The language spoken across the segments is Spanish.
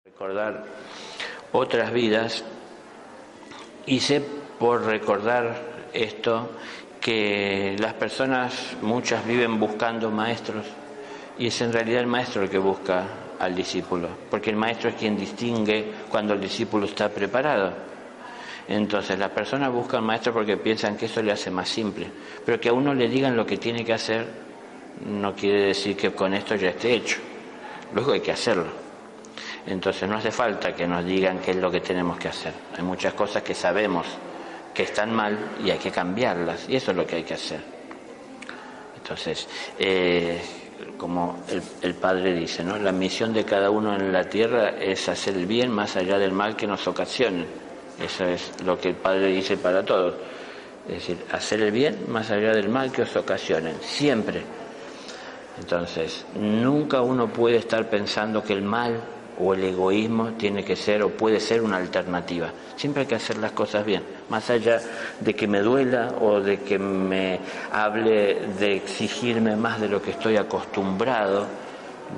Recordar otras vidas, hice por recordar esto que las personas, muchas viven buscando maestros, y es en realidad el maestro el que busca al discípulo, porque el maestro es quien distingue cuando el discípulo está preparado. Entonces las personas buscan maestro porque piensan que eso le hace más simple, pero que a uno le digan lo que tiene que hacer no quiere decir que con esto ya esté hecho, luego hay que hacerlo. Entonces no hace falta que nos digan qué es lo que tenemos que hacer. Hay muchas cosas que sabemos que están mal y hay que cambiarlas, y eso es lo que hay que hacer. Entonces, como el Padre dice, ¿no? La misión de cada uno en la tierra es hacer el bien más allá del mal que nos ocasionen. Eso es lo que el Padre dice para todos. Es decir, hacer el bien más allá del mal que os ocasionen, siempre. Entonces, nunca uno puede estar pensando que el mal o el egoísmo tiene que ser o puede ser una alternativa. Siempre hay que hacer las cosas bien, más allá de que me duela o de que me hable de exigirme más de lo que estoy acostumbrado,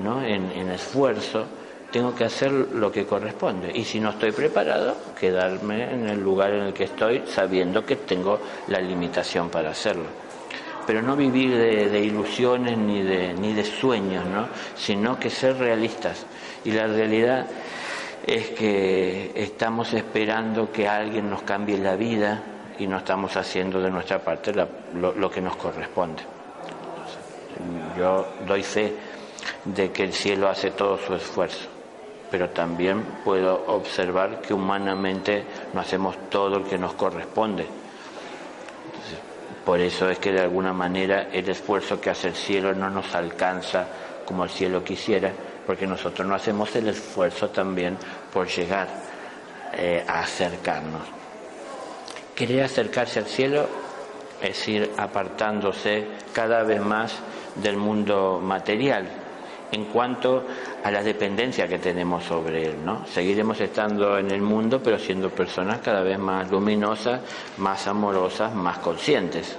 ¿no? en esfuerzo, tengo que hacer lo que corresponde, y si no estoy preparado, quedarme en el lugar en el que estoy sabiendo que tengo la limitación para hacerlo. Pero no vivir de ilusiones ni de sueños, ¿no? Sino que ser realistas. Y la realidad es que estamos esperando que alguien nos cambie la vida y no estamos haciendo de nuestra parte lo que nos corresponde. Entonces, yo doy fe de que el cielo hace todo su esfuerzo, pero también puedo observar que humanamente no hacemos todo lo que nos corresponde. Entonces, por eso es que de alguna manera el esfuerzo que hace el cielo no nos alcanza como el cielo quisiera, porque nosotros no hacemos el esfuerzo también por llegar a acercarnos. Querer acercarse al cielo es ir apartándose cada vez más del mundo material en cuanto a la dependencia que tenemos sobre él, ¿no? Seguiremos estando en el mundo, pero siendo personas cada vez más luminosas, más amorosas, más conscientes.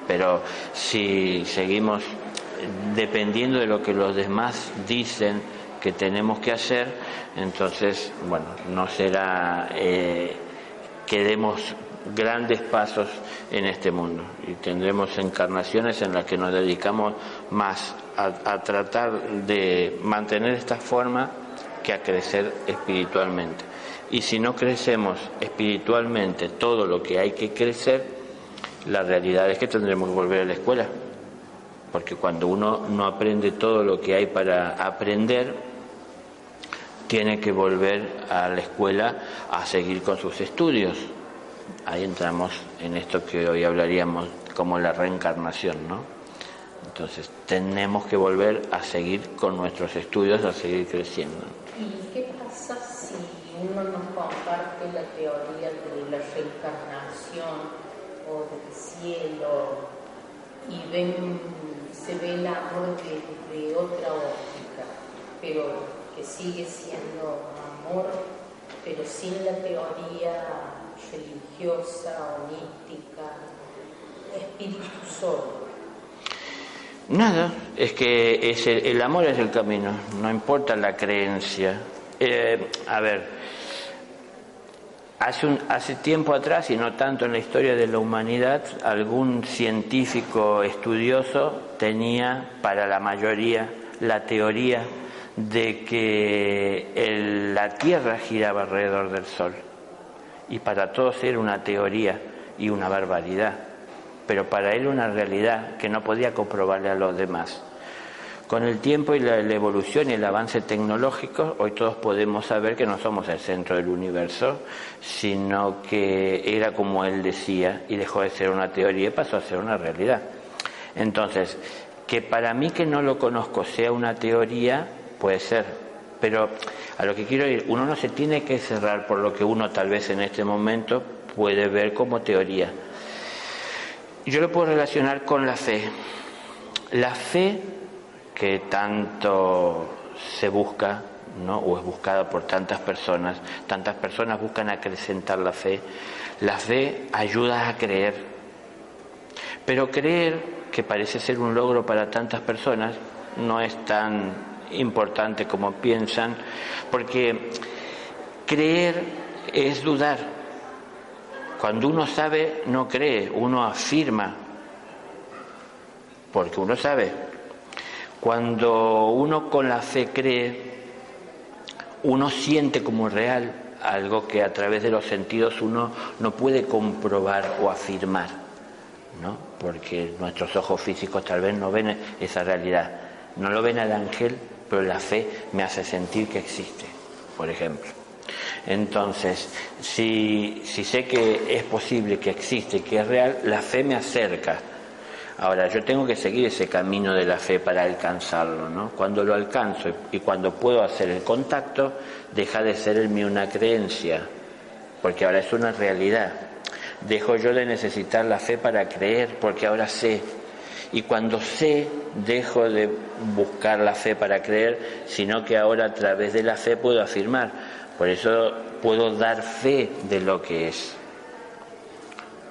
Pero si seguimos dependiendo de lo que los demás dicen que tenemos que hacer, entonces, bueno, no será que demos grandes pasos en este mundo, y tendremos encarnaciones en las que nos dedicamos más a tratar de mantener esta forma que a crecer espiritualmente. Y si no crecemos espiritualmente todo lo que hay que crecer, la realidad es que tendremos que volver a la escuela, porque cuando uno no aprende todo lo que hay para aprender, tiene que volver a la escuela a seguir con sus estudios. Ahí entramos en esto que hoy hablaríamos como la reencarnación, ¿no? Entonces tenemos que volver a seguir con nuestros estudios, a seguir creciendo. ¿Y qué pasa si uno no comparte la teoría de la reencarnación o del cielo y se ve el amor de otra óptica, pero que sigue siendo amor, pero sin la teoría religiosa o mística, espíritu solo? Nada, es que el amor es el camino, no importa la creencia. A ver, hace tiempo atrás, y no tanto en la historia de la humanidad, algún científico estudioso tenía para la mayoría la teoría de que la Tierra giraba alrededor del Sol, y para todos era una teoría y una barbaridad, pero para él una realidad que no podía comprobarle a los demás. Con el tiempo y la evolución y el avance tecnológico, hoy todos podemos saber que no somos el centro del universo, sino que era como él decía, y dejó de ser una teoría y pasó a ser una realidad. Entonces, que para mí, que no lo conozco, sea una teoría, puede ser, pero a lo que quiero ir, uno no se tiene que cerrar por lo que uno tal vez en este momento puede ver como teoría. Yo lo puedo relacionar con la fe. La fe que tanto se busca ¿no? O es buscada por tantas personas buscan acrecentar la fe. La fe ayuda a creer, pero creer, que parece ser un logro para tantas personas, no es tan importante como piensan, porque creer es dudar. Cuando uno sabe, no cree, uno afirma, porque uno sabe. Cuando uno con la fe cree, uno siente como real algo que a través de los sentidos uno no puede comprobar o afirmar, ¿no? Porque nuestros ojos físicos tal vez no ven esa realidad, no lo ven al ángel, pero la fe me hace sentir que existe, por ejemplo. Entonces, si sé que es posible, que existe, que es real, la fe me acerca. Ahora, yo tengo que seguir ese camino de la fe para alcanzarlo, ¿no? Cuando lo alcanzo y cuando puedo hacer el contacto, deja de ser en mí una creencia, porque ahora es una realidad. Dejo yo de necesitar la fe para creer, porque ahora sé. Y cuando sé, dejo de buscar la fe para creer, sino que ahora a través de la fe puedo afirmar. Por eso puedo dar fe de lo que es.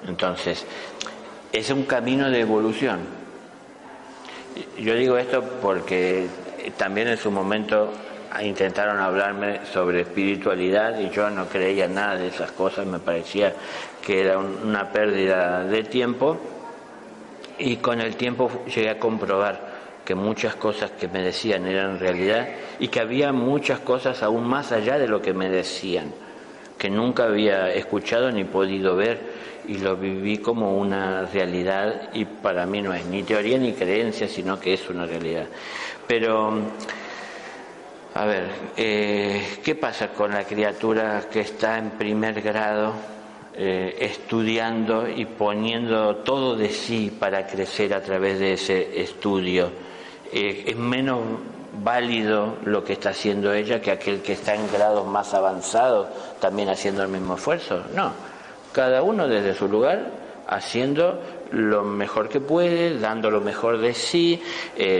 Entonces, es un camino de evolución. Yo digo esto porque también en su momento intentaron hablarme sobre espiritualidad y yo no creía nada de esas cosas, me parecía que era una pérdida de tiempo, y con el tiempo llegué a comprobar que muchas cosas que me decían eran realidad y que había muchas cosas aún más allá de lo que me decían, que nunca había escuchado ni podido ver, y lo viví como una realidad, y para mí no es ni teoría ni creencia, sino que es una realidad. Pero, a ver, ¿qué pasa con la criatura que está en primer grado estudiando y poniendo todo de sí para crecer a través de ese estudio? ¿Es menos válido lo que está haciendo ella que aquel que está en grados más avanzados también haciendo el mismo esfuerzo? No, cada uno desde su lugar haciendo lo mejor que puede, dando lo mejor de sí,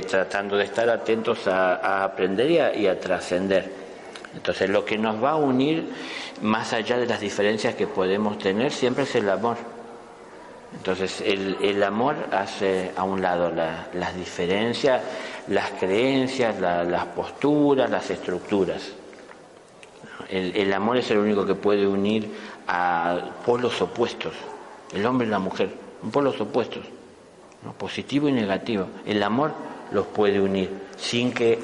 tratando de estar atentos a aprender y a trascender. Entonces, lo que nos va a unir, más allá de las diferencias que podemos tener, siempre es el amor. Entonces, el amor hace a un lado las diferencias, las creencias, las posturas, las estructuras. El amor es el único que puede unir a polos opuestos, el hombre y la mujer, polos opuestos, ¿no? Positivo y negativo. El amor los puede unir sin que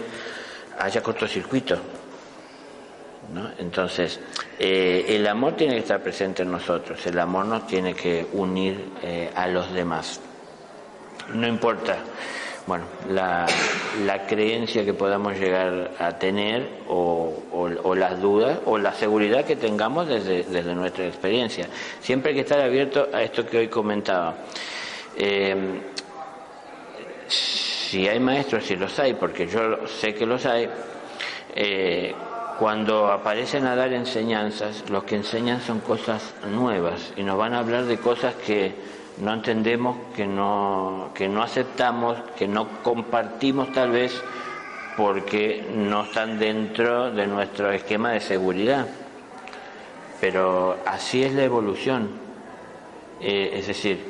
haya cortocircuito, ¿no? Entonces, el amor tiene que estar presente en nosotros, el amor nos tiene que unir a los demás. No importa, bueno, la creencia que podamos llegar a tener o las dudas o la seguridad que tengamos desde nuestra experiencia. Siempre hay que estar abierto a esto que hoy comentaba. Si hay maestros, si los hay, porque yo sé que los hay, cuando aparecen a dar enseñanzas, los que enseñan son cosas nuevas y nos van a hablar de cosas que no entendemos, que no aceptamos, que no compartimos tal vez porque no están dentro de nuestro esquema de seguridad. Pero así es la evolución. Es decir,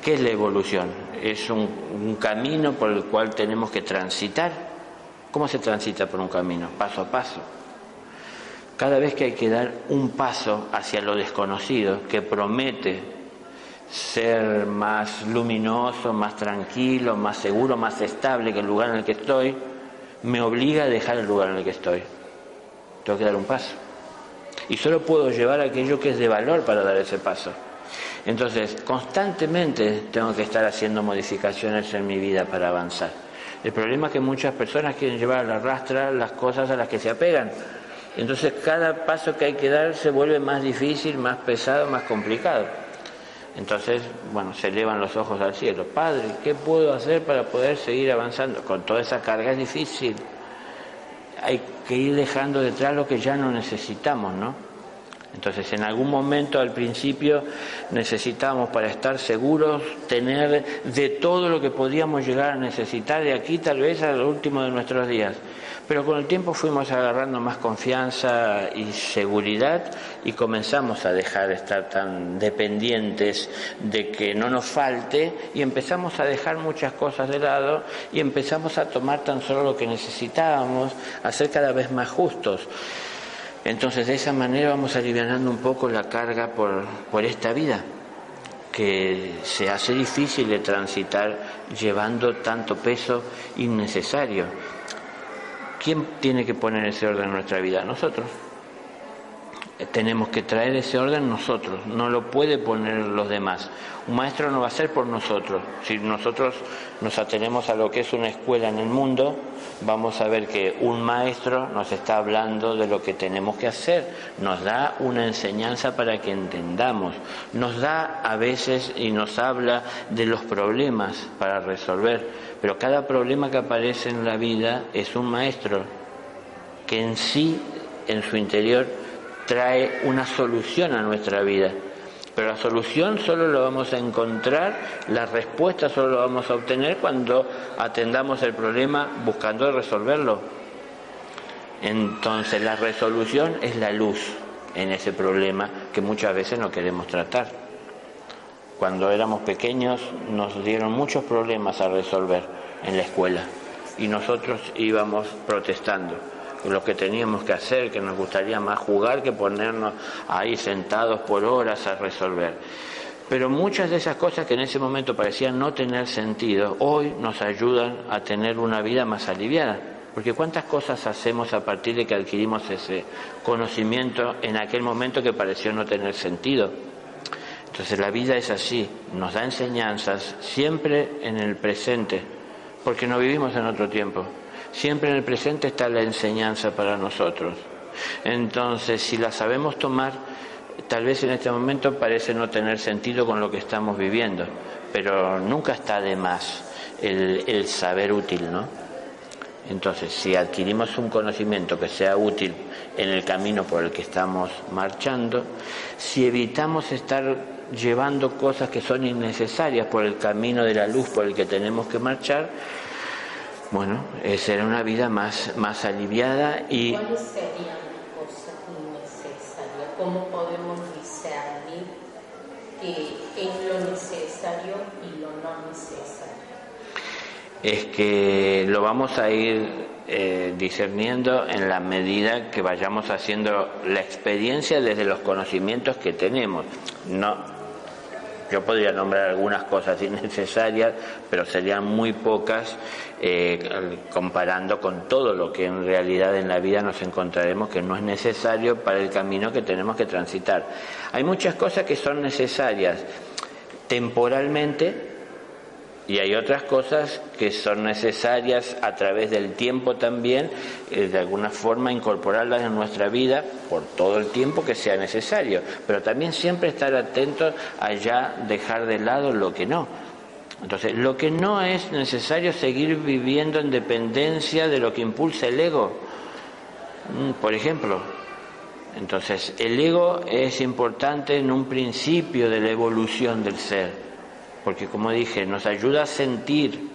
¿qué es la evolución? Es un camino por el cual tenemos que transitar. ¿Cómo se transita por un camino? Paso a paso. Cada vez que hay que dar un paso hacia lo desconocido, que promete ser más luminoso, más tranquilo, más seguro, más estable que el lugar en el que estoy, me obliga a dejar el lugar en el que estoy. Tengo que dar un paso. Y solo puedo llevar aquello que es de valor para dar ese paso. Entonces, constantemente tengo que estar haciendo modificaciones en mi vida para avanzar. El problema es que muchas personas quieren llevar a la rastra las cosas a las que se apegan. Entonces, cada paso que hay que dar se vuelve más difícil, más pesado, más complicado. Entonces, bueno, se elevan los ojos al cielo. Padre, ¿qué puedo hacer para poder seguir avanzando? Con toda esa carga es difícil. Hay que ir dejando detrás lo que ya no necesitamos, ¿no? Entonces, en algún momento, al principio, necesitamos, para estar seguros, tener de todo lo que podíamos llegar a necesitar de aquí tal vez al último de nuestros días. Pero con el tiempo fuimos agarrando más confianza y seguridad y comenzamos a dejar de estar tan dependientes de que no nos falte y empezamos a dejar muchas cosas de lado y empezamos a tomar tan solo lo que necesitábamos, a ser cada vez más justos. Entonces de esa manera vamos alivianando un poco la carga por esta vida, que se hace difícil de transitar llevando tanto peso innecesario. ¿Quién tiene que poner ese orden en nuestra vida? Nosotros. Tenemos que traer ese orden nosotros, no lo puede poner los demás. Un maestro no va a ser por nosotros. Si nosotros nos atenemos a lo que es una escuela en el mundo, vamos a ver que un maestro nos está hablando de lo que tenemos que hacer, nos da una enseñanza para que entendamos, nos da a veces y nos habla de los problemas para resolver, pero cada problema que aparece en la vida es un maestro que en sí, en su interior, trae una solución a nuestra vida, pero la solución solo lo vamos a encontrar, la respuesta solo lo vamos a obtener cuando atendamos el problema buscando resolverlo. Entonces la resolución es la luz en ese problema que muchas veces no queremos tratar. Cuando éramos pequeños nos dieron muchos problemas a resolver en la escuela y nosotros íbamos protestando lo que teníamos que hacer, que nos gustaría más jugar que ponernos ahí sentados por horas a resolver. Pero muchas de esas cosas que en ese momento parecían no tener sentido, hoy nos ayudan a tener una vida más aliviada. Porque cuántas cosas hacemos a partir de que adquirimos ese conocimiento en aquel momento que pareció no tener sentido. Entonces la vida es así, nos da enseñanzas siempre en el presente, porque no vivimos en otro tiempo. Siempre en el presente está la enseñanza para nosotros. Entonces, si la sabemos tomar, tal vez en este momento parece no tener sentido con lo que estamos viviendo, pero nunca está de más el saber útil, ¿no? Entonces, si adquirimos un conocimiento que sea útil en el camino por el que estamos marchando, si evitamos estar llevando cosas que son innecesarias por el camino de la luz por el que tenemos que marchar, bueno, será una vida más aliviada y... ¿Cuáles serían las cosas innecesarias? ¿Cómo podemos discernir que es lo necesario y lo no necesario? Es que lo vamos a ir discerniendo en la medida que vayamos haciendo la experiencia desde los conocimientos que tenemos. No. Yo podría nombrar algunas cosas innecesarias, pero serían muy pocas comparando con todo lo que en realidad en la vida nos encontraremos que no es necesario para el camino que tenemos que transitar. Hay muchas cosas que son necesarias temporalmente y hay otras cosas que son necesarias a través del tiempo también, de alguna forma incorporarlas en nuestra vida por todo el tiempo que sea necesario, pero también siempre estar atentos a ya dejar de lado lo que no. Entonces, lo que no es necesario seguir viviendo en dependencia de lo que impulsa el ego, por ejemplo. Entonces, el ego es importante en un principio de la evolución del ser, porque como dije, nos ayuda a sentir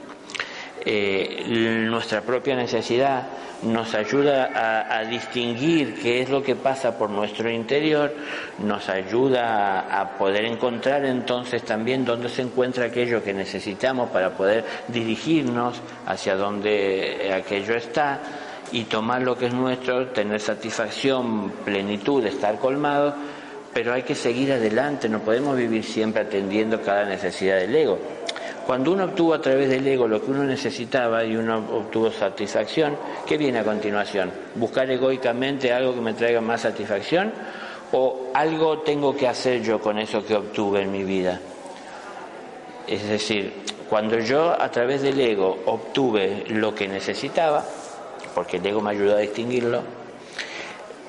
nuestra propia necesidad, nos ayuda a distinguir qué es lo que pasa por nuestro interior, nos ayuda a poder encontrar entonces también dónde se encuentra aquello que necesitamos para poder dirigirnos hacia donde aquello está y tomar lo que es nuestro, tener satisfacción, plenitud, estar colmado. Pero hay que seguir adelante, no podemos vivir siempre atendiendo cada necesidad del ego. Cuando uno obtuvo a través del ego lo que uno necesitaba y uno obtuvo satisfacción, ¿qué viene a continuación? ¿Buscar egoicamente algo que me traiga más satisfacción? ¿O algo tengo que hacer yo con eso que obtuve en mi vida? Es decir, cuando yo a través del ego obtuve lo que necesitaba, porque el ego me ayudó a distinguirlo,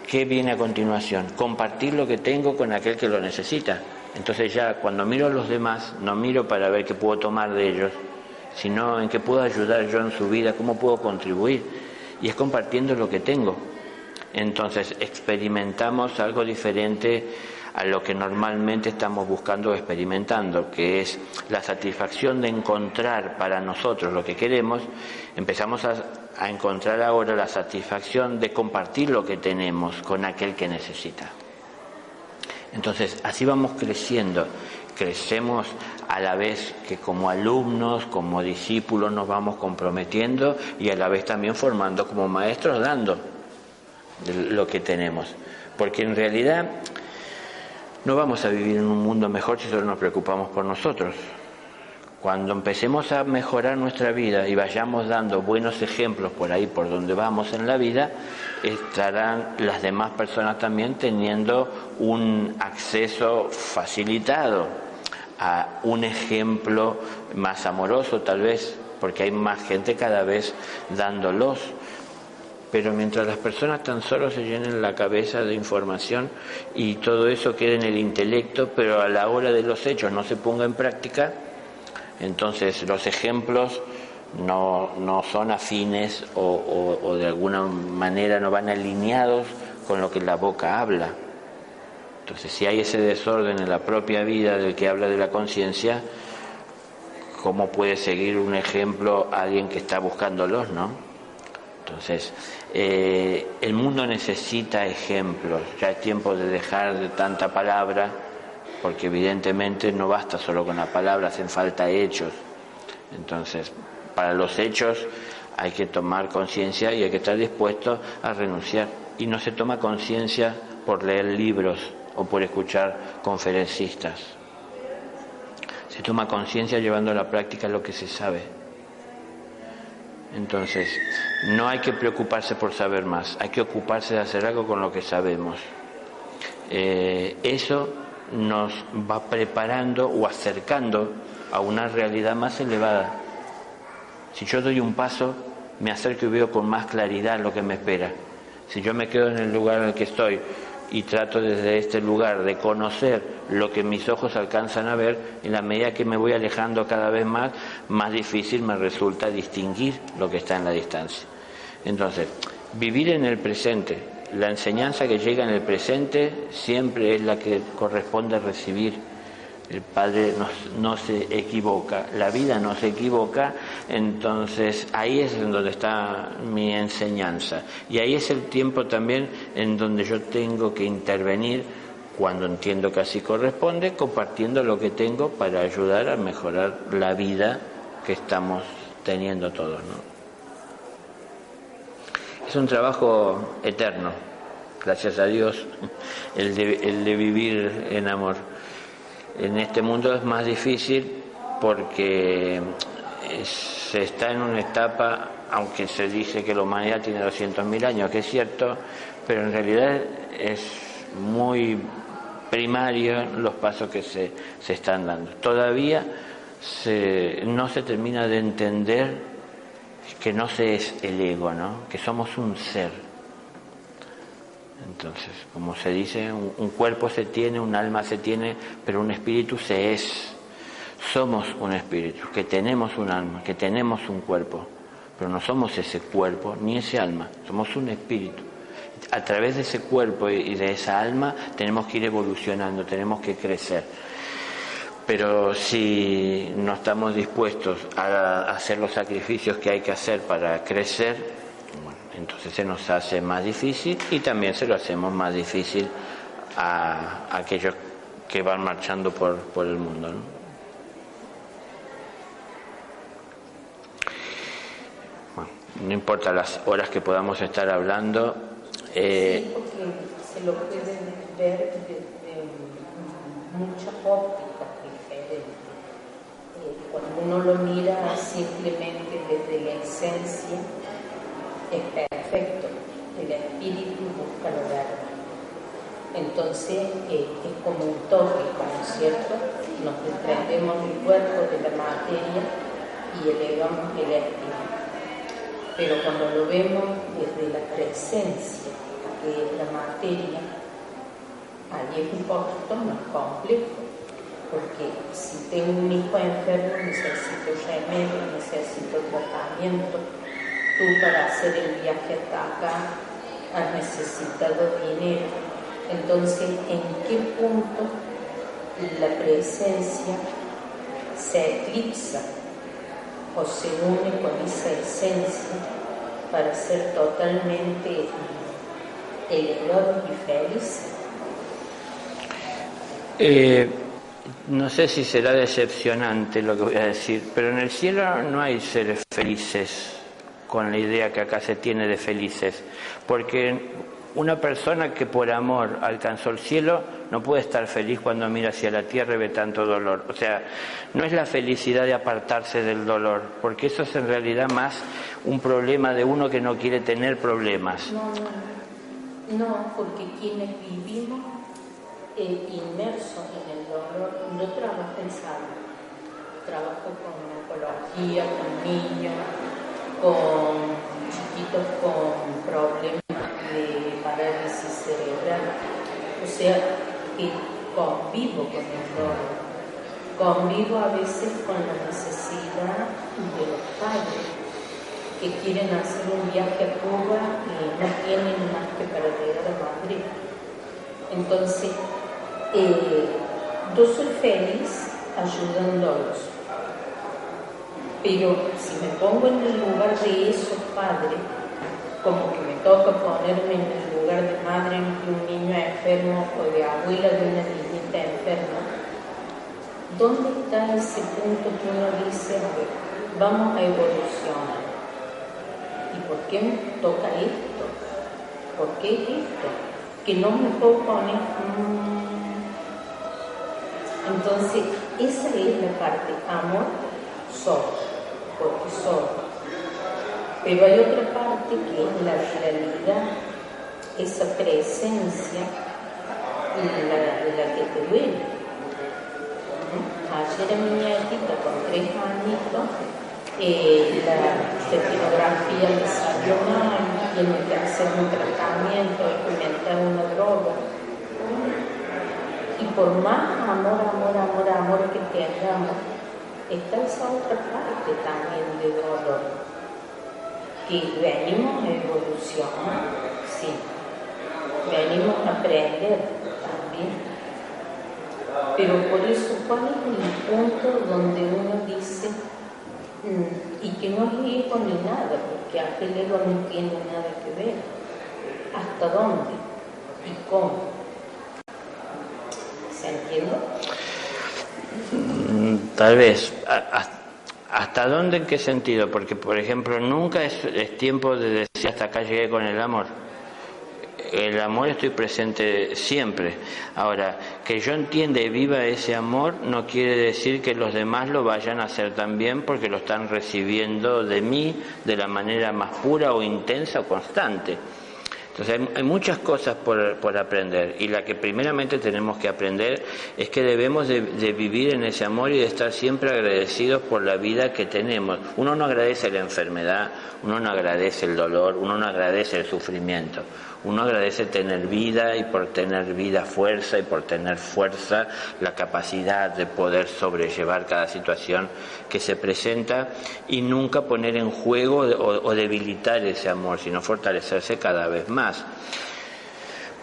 ¿qué viene a continuación? Compartir lo que tengo con aquel que lo necesita. Entonces ya cuando miro a los demás, no miro para ver qué puedo tomar de ellos, sino en qué puedo ayudar yo en su vida, cómo puedo contribuir. Y es compartiendo lo que tengo. Entonces experimentamos algo diferente a lo que normalmente estamos buscando o experimentando, que es la satisfacción de encontrar para nosotros lo que queremos. Empezamos a a encontrar ahora la satisfacción de compartir lo que tenemos con aquel que necesita. Entonces, así vamos creciendo. Crecemos a la vez que como alumnos, como discípulos nos vamos comprometiendo y a la vez también formando como maestros, dando lo que tenemos. Porque en realidad no vamos a vivir en un mundo mejor si solo nos preocupamos por nosotros. Cuando empecemos a mejorar nuestra vida y vayamos dando buenos ejemplos por ahí, por donde vamos en la vida, estarán las demás personas también teniendo un acceso facilitado a un ejemplo más amoroso, tal vez, porque hay más gente cada vez dándolos. Pero mientras las personas tan solo se llenen la cabeza de información y todo eso quede en el intelecto, pero a la hora de los hechos no se ponga en práctica, entonces los ejemplos no son afines o de alguna manera no van alineados con lo que la boca habla. Entonces, si hay ese desorden en la propia vida del que habla de la conciencia, ¿cómo puede seguir un ejemplo a alguien que está buscándolos, no? Entonces, el mundo necesita ejemplos. Ya es tiempo de dejar de tanta palabra, porque evidentemente no basta solo con la palabra, hacen falta hechos. Entonces, para los hechos hay que tomar conciencia y hay que estar dispuesto a renunciar. Y no se toma conciencia por leer libros o por escuchar conferencistas. Se toma conciencia llevando a la práctica lo que se sabe. Entonces, no hay que preocuparse por saber más, hay que ocuparse de hacer algo con lo que sabemos. Eso nos va preparando o acercando a una realidad más elevada. Si yo doy un paso, me acerco y veo con más claridad lo que me espera. Si yo me quedo en el lugar en el que estoy y trato desde este lugar de conocer lo que mis ojos alcanzan a ver, en la medida que me voy alejando cada vez más, más difícil me resulta distinguir lo que está en la distancia. Entonces, vivir en el presente, la enseñanza que llega en el presente siempre es la que corresponde recibir. El Padre no se equivoca, la vida no se equivoca, entonces ahí es en donde está mi enseñanza. Y ahí es el tiempo también en donde yo tengo que intervenir, cuando entiendo que así corresponde, compartiendo lo que tengo para ayudar a mejorar la vida que estamos teniendo todos, ¿no? Es un trabajo eterno, gracias a Dios, el de vivir en amor. En este mundo es más difícil porque se está en una etapa, aunque se dice que la humanidad tiene 200.000 años, que es cierto, pero en realidad es muy primario los pasos que se están dando. Todavía no se termina de entender que no se es el ego, ¿no? Que somos un ser. Entonces, como se dice, un cuerpo se tiene, un alma se tiene, pero un espíritu se es. Somos un espíritu, que tenemos un alma, que tenemos un cuerpo, pero no somos ese cuerpo ni ese alma, somos un espíritu. A través de ese cuerpo y de esa alma tenemos que ir evolucionando, tenemos que crecer. Pero si no estamos dispuestos a hacer los sacrificios que hay que hacer para crecer, entonces se nos hace más difícil y también se lo hacemos más difícil a aquellos que van marchando por el mundo, ¿no? Bueno, no importa las horas que podamos estar hablando. Sí, porque se lo pueden ver desde muchas ópticas diferentes. Cuando uno lo mira simplemente desde la esencia, es perfecto, el espíritu busca lo verde. Entonces es como un toque, ¿no es cierto? Nos desprendemos del cuerpo, de la materia y elevamos el espíritu. Pero cuando lo vemos desde la presencia, que es la materia, ahí es un poquito más complejo, porque si tengo un hijo enfermo necesito remedio, necesito tratamiento. Tú para hacer el viaje hasta acá has necesitado dinero. Entonces, ¿en qué punto la presencia se eclipsa o se une con esa esencia para ser totalmente elevados y felices? No sé si será decepcionante lo que voy a decir, pero en el cielo no hay seres felices con la idea que acá se tiene de felices, porque una persona que por amor alcanzó el cielo no puede estar feliz cuando mira hacia la tierra y ve tanto dolor. O sea, no es la felicidad de apartarse del dolor, porque eso es en realidad más un problema de uno que no quiere tener problemas. No, porque quienes vivimos inmersos en el dolor, yo trabajo en salud, trabajo con oncología, con niños, con chiquitos con problemas de parálisis cerebral, o sea, que convivo con el dolor, convivo a veces con la necesidad de los padres que quieren hacer un viaje a Cuba y no tienen más que para llegar a Madrid. Entonces, yo soy feliz ayudándolos, pero si me pongo en el lugar de esos padres, como que me toca ponerme en el lugar de madre de un niño enfermo o de abuela de una niñita enferma, ¿dónde está ese punto que uno dice, a ver, vamos a evolucionar? ¿Y por qué me toca esto? ¿Por qué esto? Que no me puedo poner... Entonces, esa es la parte, amor, soy, porque soy. Pero hay otra parte que es la realidad, esa presencia, la que te duele. Ayer a mi nietita con 3 añitos, la retinografía le salió mal, tiene que hacer un tratamiento, experimentar una droga. Y por más amor que tengamos, está esa otra parte también de dolor, que venimos a evolucionar, sí, venimos a aprender también, pero por eso, ¿cuál es el punto donde uno dice, y que no es ego ni nada, porque aquel ego no tiene nada que ver, hasta dónde y cómo? ¿Se entiende? Tal vez. ¿Hasta dónde? ¿En qué sentido? Porque, por ejemplo, nunca es tiempo de decir hasta acá llegué con el amor. El amor estoy presente siempre. Ahora, que yo entienda y viva ese amor no quiere decir que los demás lo vayan a hacer también porque lo están recibiendo de mí de la manera más pura o intensa o constante. Entonces hay muchas cosas por aprender, y la que primeramente tenemos que aprender es que debemos de vivir en ese amor y de estar siempre agradecidos por la vida que tenemos. Uno no agradece la enfermedad, uno no agradece el dolor, uno no agradece el sufrimiento. Uno agradece tener vida, y por tener vida fuerza, y por tener fuerza la capacidad de poder sobrellevar cada situación que se presenta y nunca poner en juego o debilitar ese amor, sino fortalecerse cada vez más.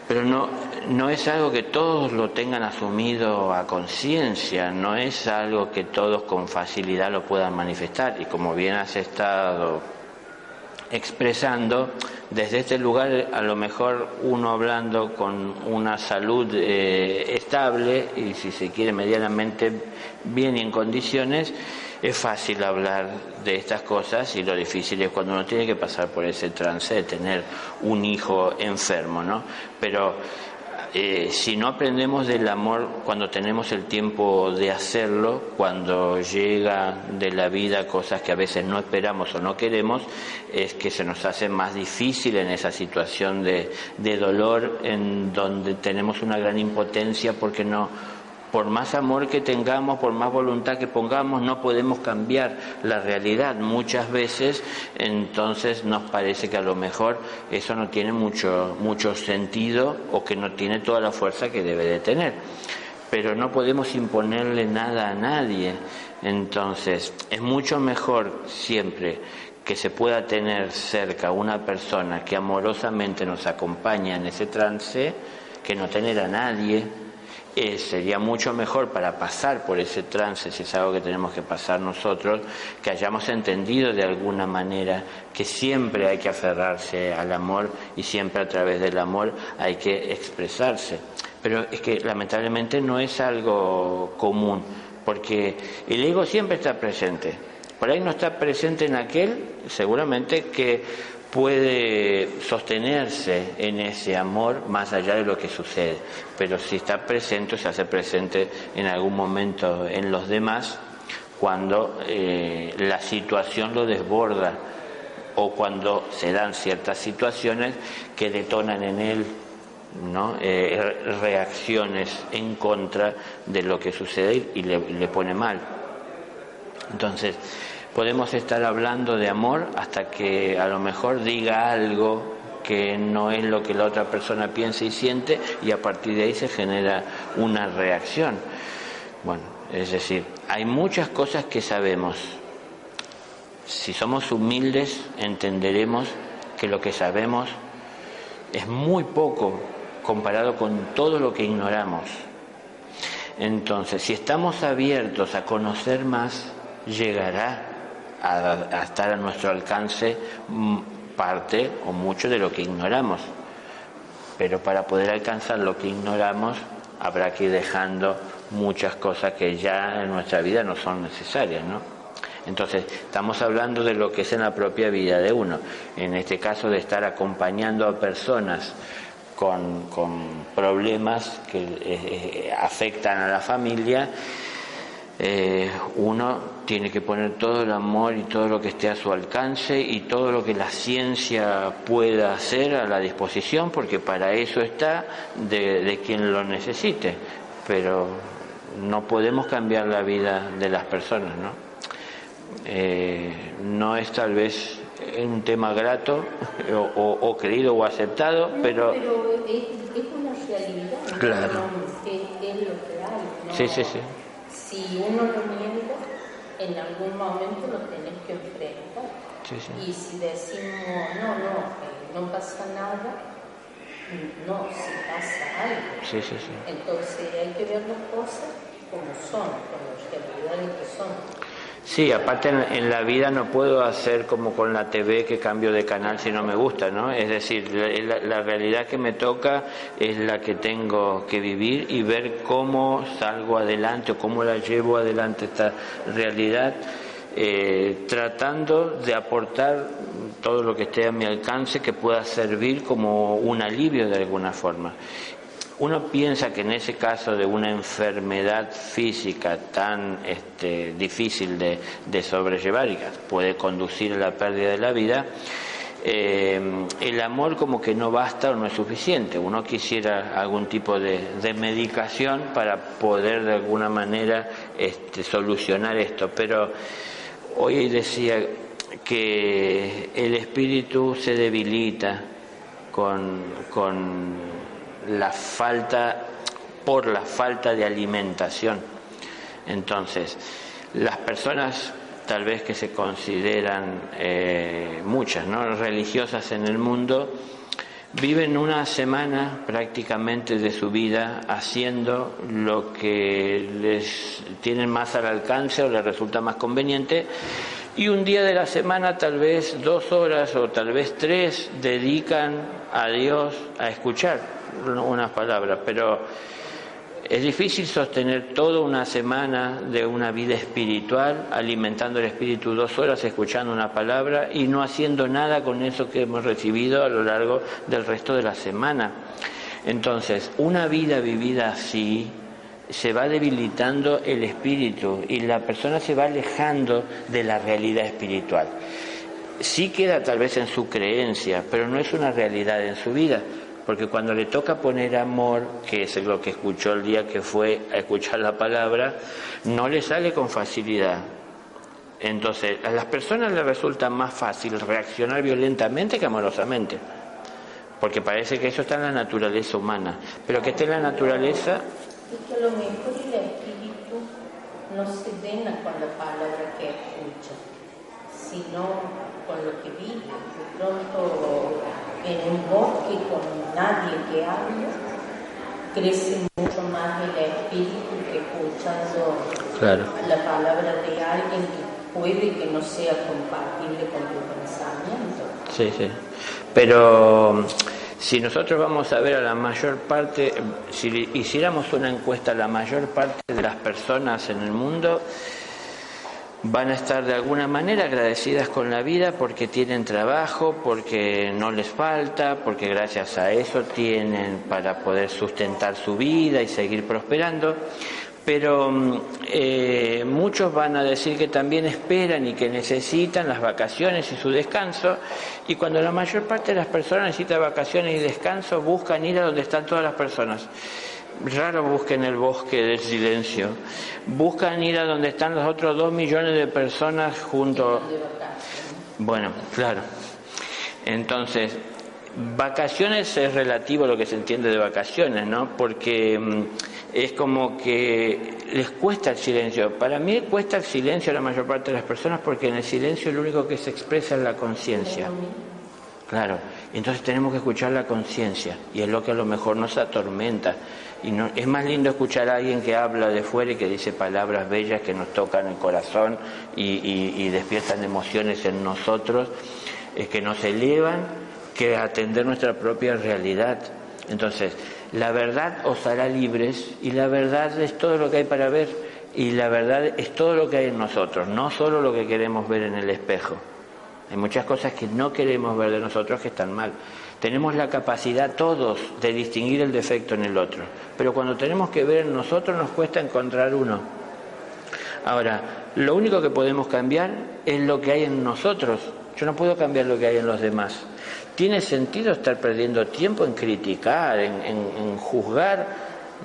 Pero no es algo que todos lo tengan asumido a conciencia, no es algo que todos con facilidad lo puedan manifestar, y como bien has estado expresando, desde este lugar a lo mejor uno hablando con una salud estable y si se quiere medianamente bien y en condiciones, es fácil hablar de estas cosas, y lo difícil es cuando uno tiene que pasar por ese trance de tener un hijo enfermo, ¿no? Pero si no aprendemos del amor cuando tenemos el tiempo de hacerlo, cuando llega de la vida cosas que a veces no esperamos o no queremos, es que se nos hace más difícil en esa situación de dolor, en donde tenemos una gran impotencia porque por más amor que tengamos, por más voluntad que pongamos, no podemos cambiar la realidad muchas veces. Entonces nos parece que a lo mejor eso no tiene mucho sentido, o que no tiene toda la fuerza que debe de tener. Pero no podemos imponerle nada a nadie. Entonces es mucho mejor siempre que se pueda tener cerca una persona que amorosamente nos acompaña en ese trance, que no tener a nadie. sería mucho mejor para pasar por ese trance, si es algo que tenemos que pasar nosotros, que hayamos entendido de alguna manera que siempre hay que aferrarse al amor y siempre a través del amor hay que expresarse. Pero es que lamentablemente no es algo común, porque el ego siempre está presente. Por ahí no está presente en aquel, seguramente, que puede sostenerse en ese amor más allá de lo que sucede, pero si está presente, se hace presente en algún momento en los demás cuando la situación lo desborda o cuando se dan ciertas situaciones que detonan en él, ¿no? Reacciones en contra de lo que sucede y le pone mal. Entonces, podemos estar hablando de amor hasta que a lo mejor diga algo que no es lo que la otra persona piensa y siente, y a partir de ahí se genera una reacción. Bueno, es decir, hay muchas cosas que sabemos. Si somos humildes, entenderemos que lo que sabemos es muy poco comparado con todo lo que ignoramos. Entonces, si estamos abiertos a conocer más, llegará a estar a nuestro alcance parte o mucho de lo que ignoramos. Pero para poder alcanzar lo que ignoramos, habrá que ir dejando muchas cosas que ya en nuestra vida no son necesarias, ¿no? Entonces, estamos hablando de lo que es en la propia vida de uno. En este caso, de estar acompañando a personas con problemas que afectan a la familia, uno tiene que poner todo el amor y todo lo que esté a su alcance y todo lo que la ciencia pueda hacer a la disposición, porque para eso está de quien lo necesite. Pero no podemos cambiar la vida de las personas, ¿no? No es tal vez un tema grato o querido o aceptado, no, pero es una realidad, ¿no? Claro. Es lo que hay, ¿no? Sí, sí, sí. Si uno lo niega, en algún momento lo tenés que enfrentar. Sí, sí. Y si decimos, no pasa nada, no, si pasa algo. Sí, sí, sí. Entonces hay que ver las cosas como son, con las realidades que son. Sí, aparte en la vida no puedo hacer como con la TV, que cambio de canal si no me gusta, ¿no? Es decir, la realidad que me toca es la que tengo que vivir y ver cómo salgo adelante o cómo la llevo adelante esta realidad, tratando de aportar todo lo que esté a mi alcance que pueda servir como un alivio de alguna forma. Uno piensa que en ese caso de una enfermedad física tan difícil de sobrellevar y que puede conducir a la pérdida de la vida, el amor como que no basta o no es suficiente. Uno quisiera algún tipo de medicación para poder de alguna manera solucionar esto, pero hoy decía que el espíritu se debilita por la falta de alimentación. Entonces, las personas tal vez que se consideran muchas, ¿no?, religiosas en el mundo, viven una semana prácticamente de su vida haciendo lo que les tienen más al alcance o les resulta más conveniente, y un día de la semana, tal vez 2 horas o tal vez 3, dedican a Dios a escuchar unas palabras, pero es difícil sostener toda una semana de una vida espiritual, alimentando el espíritu 2 horas, escuchando una palabra y no haciendo nada con eso que hemos recibido a lo largo del resto de la semana. Entonces, una vida vivida así, se va debilitando el espíritu y la persona se va alejando de la realidad espiritual. Sí queda tal vez en su creencia, pero no es una realidad en su vida. Porque cuando le toca poner amor, que es lo que escuchó el día que fue a escuchar la palabra, no le sale con facilidad. Entonces, a las personas les resulta más fácil reaccionar violentamente que amorosamente. Porque parece que eso está en la naturaleza humana. Pero que esté en la naturaleza... Es que a lo mejor el espíritu no se llena con la palabra que escucha, sino con lo que vive. De pronto, en un bosque con nadie que hable, crece mucho más el espíritu que escuchando Claro. la palabra de alguien que puede que no sea compatible con tu pensamiento. Sí, sí. Pero si nosotros vamos a ver a la mayor parte, si hiciéramos una encuesta, la mayor parte de las personas en el mundo van a estar de alguna manera agradecidas con la vida porque tienen trabajo, porque no les falta, porque gracias a eso tienen para poder sustentar su vida y seguir prosperando. Pero muchos van a decir que también esperan y que necesitan las vacaciones y su descanso, y cuando la mayor parte de las personas necesitan vacaciones y descanso, buscan ir a donde están todas las personas. Raro busquen el bosque del silencio, buscan ir a donde están los otros 2 millones de personas juntos. Bueno, claro. Entonces, vacaciones es relativo a lo que se entiende de vacaciones, ¿no? Porque es como que les cuesta el silencio. Para mí cuesta el silencio a la mayor parte de las personas porque en el silencio lo único que se expresa es la conciencia. Claro, entonces tenemos que escuchar la conciencia y es lo que a lo mejor nos atormenta. Y no, es más lindo escuchar a alguien que habla de fuera y que dice palabras bellas que nos tocan el corazón y despiertan emociones en nosotros, que nos elevan, que atender nuestra propia realidad. Entonces, la verdad os hará libres y la verdad es todo lo que hay para ver y la verdad es todo lo que hay en nosotros, no solo lo que queremos ver en el espejo. Hay muchas cosas que no queremos ver de nosotros que están mal. Tenemos la capacidad todos de distinguir el defecto en el otro, pero cuando tenemos que ver en nosotros nos cuesta encontrar uno. Ahora, lo único que podemos cambiar es lo que hay en nosotros. Yo no puedo cambiar lo que hay en los demás. ¿Tiene sentido estar perdiendo tiempo en criticar, en juzgar,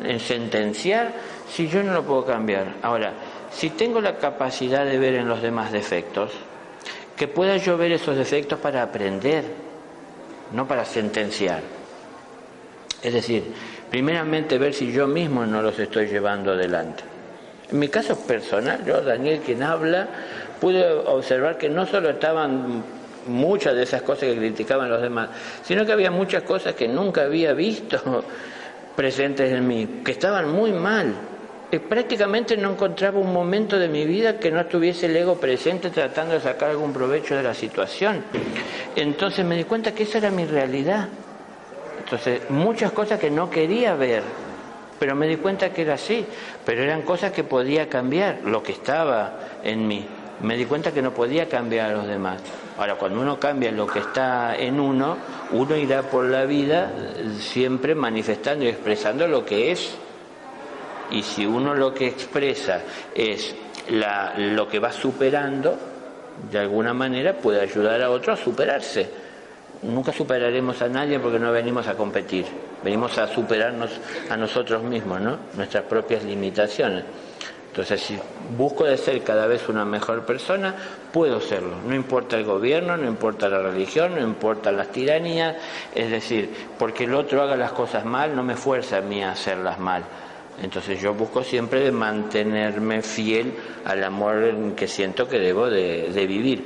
en sentenciar, si yo no lo puedo cambiar? Ahora, si tengo la capacidad de ver en los demás defectos, que pueda yo ver esos defectos para aprender, no para sentenciar. Es decir, primeramente ver si yo mismo no los estoy llevando adelante. En mi caso personal, yo, Daniel, quien habla, pude observar que no solo estaban muchas de esas cosas que criticaban los demás, sino que había muchas cosas que nunca había visto presentes en mí, que estaban muy mal. Prácticamente no encontraba un momento de mi vida que no estuviese el ego presente tratando de sacar algún provecho de la situación. Entonces me di cuenta que esa era mi realidad. Entonces, muchas cosas que no quería ver, pero me di cuenta que era así, pero eran cosas que podía cambiar, lo que estaba en mí. Me di cuenta que no podía cambiar a los demás. Ahora, cuando uno cambia lo que está en uno, uno irá por la vida siempre manifestando y expresando lo que es. Y si uno lo que expresa es lo que va superando, de alguna manera puede ayudar a otro a superarse. Nunca superaremos a nadie porque no venimos a competir, venimos a superarnos a nosotros mismos, ¿no? Nuestras propias limitaciones. Entonces, si busco de ser cada vez una mejor persona, puedo serlo. No importa el gobierno, no importa la religión, no importa las tiranías. Es decir, porque el otro haga las cosas mal, no me fuerza a mí a hacerlas mal. Entonces yo busco siempre de mantenerme fiel al amor que siento que debo de vivir.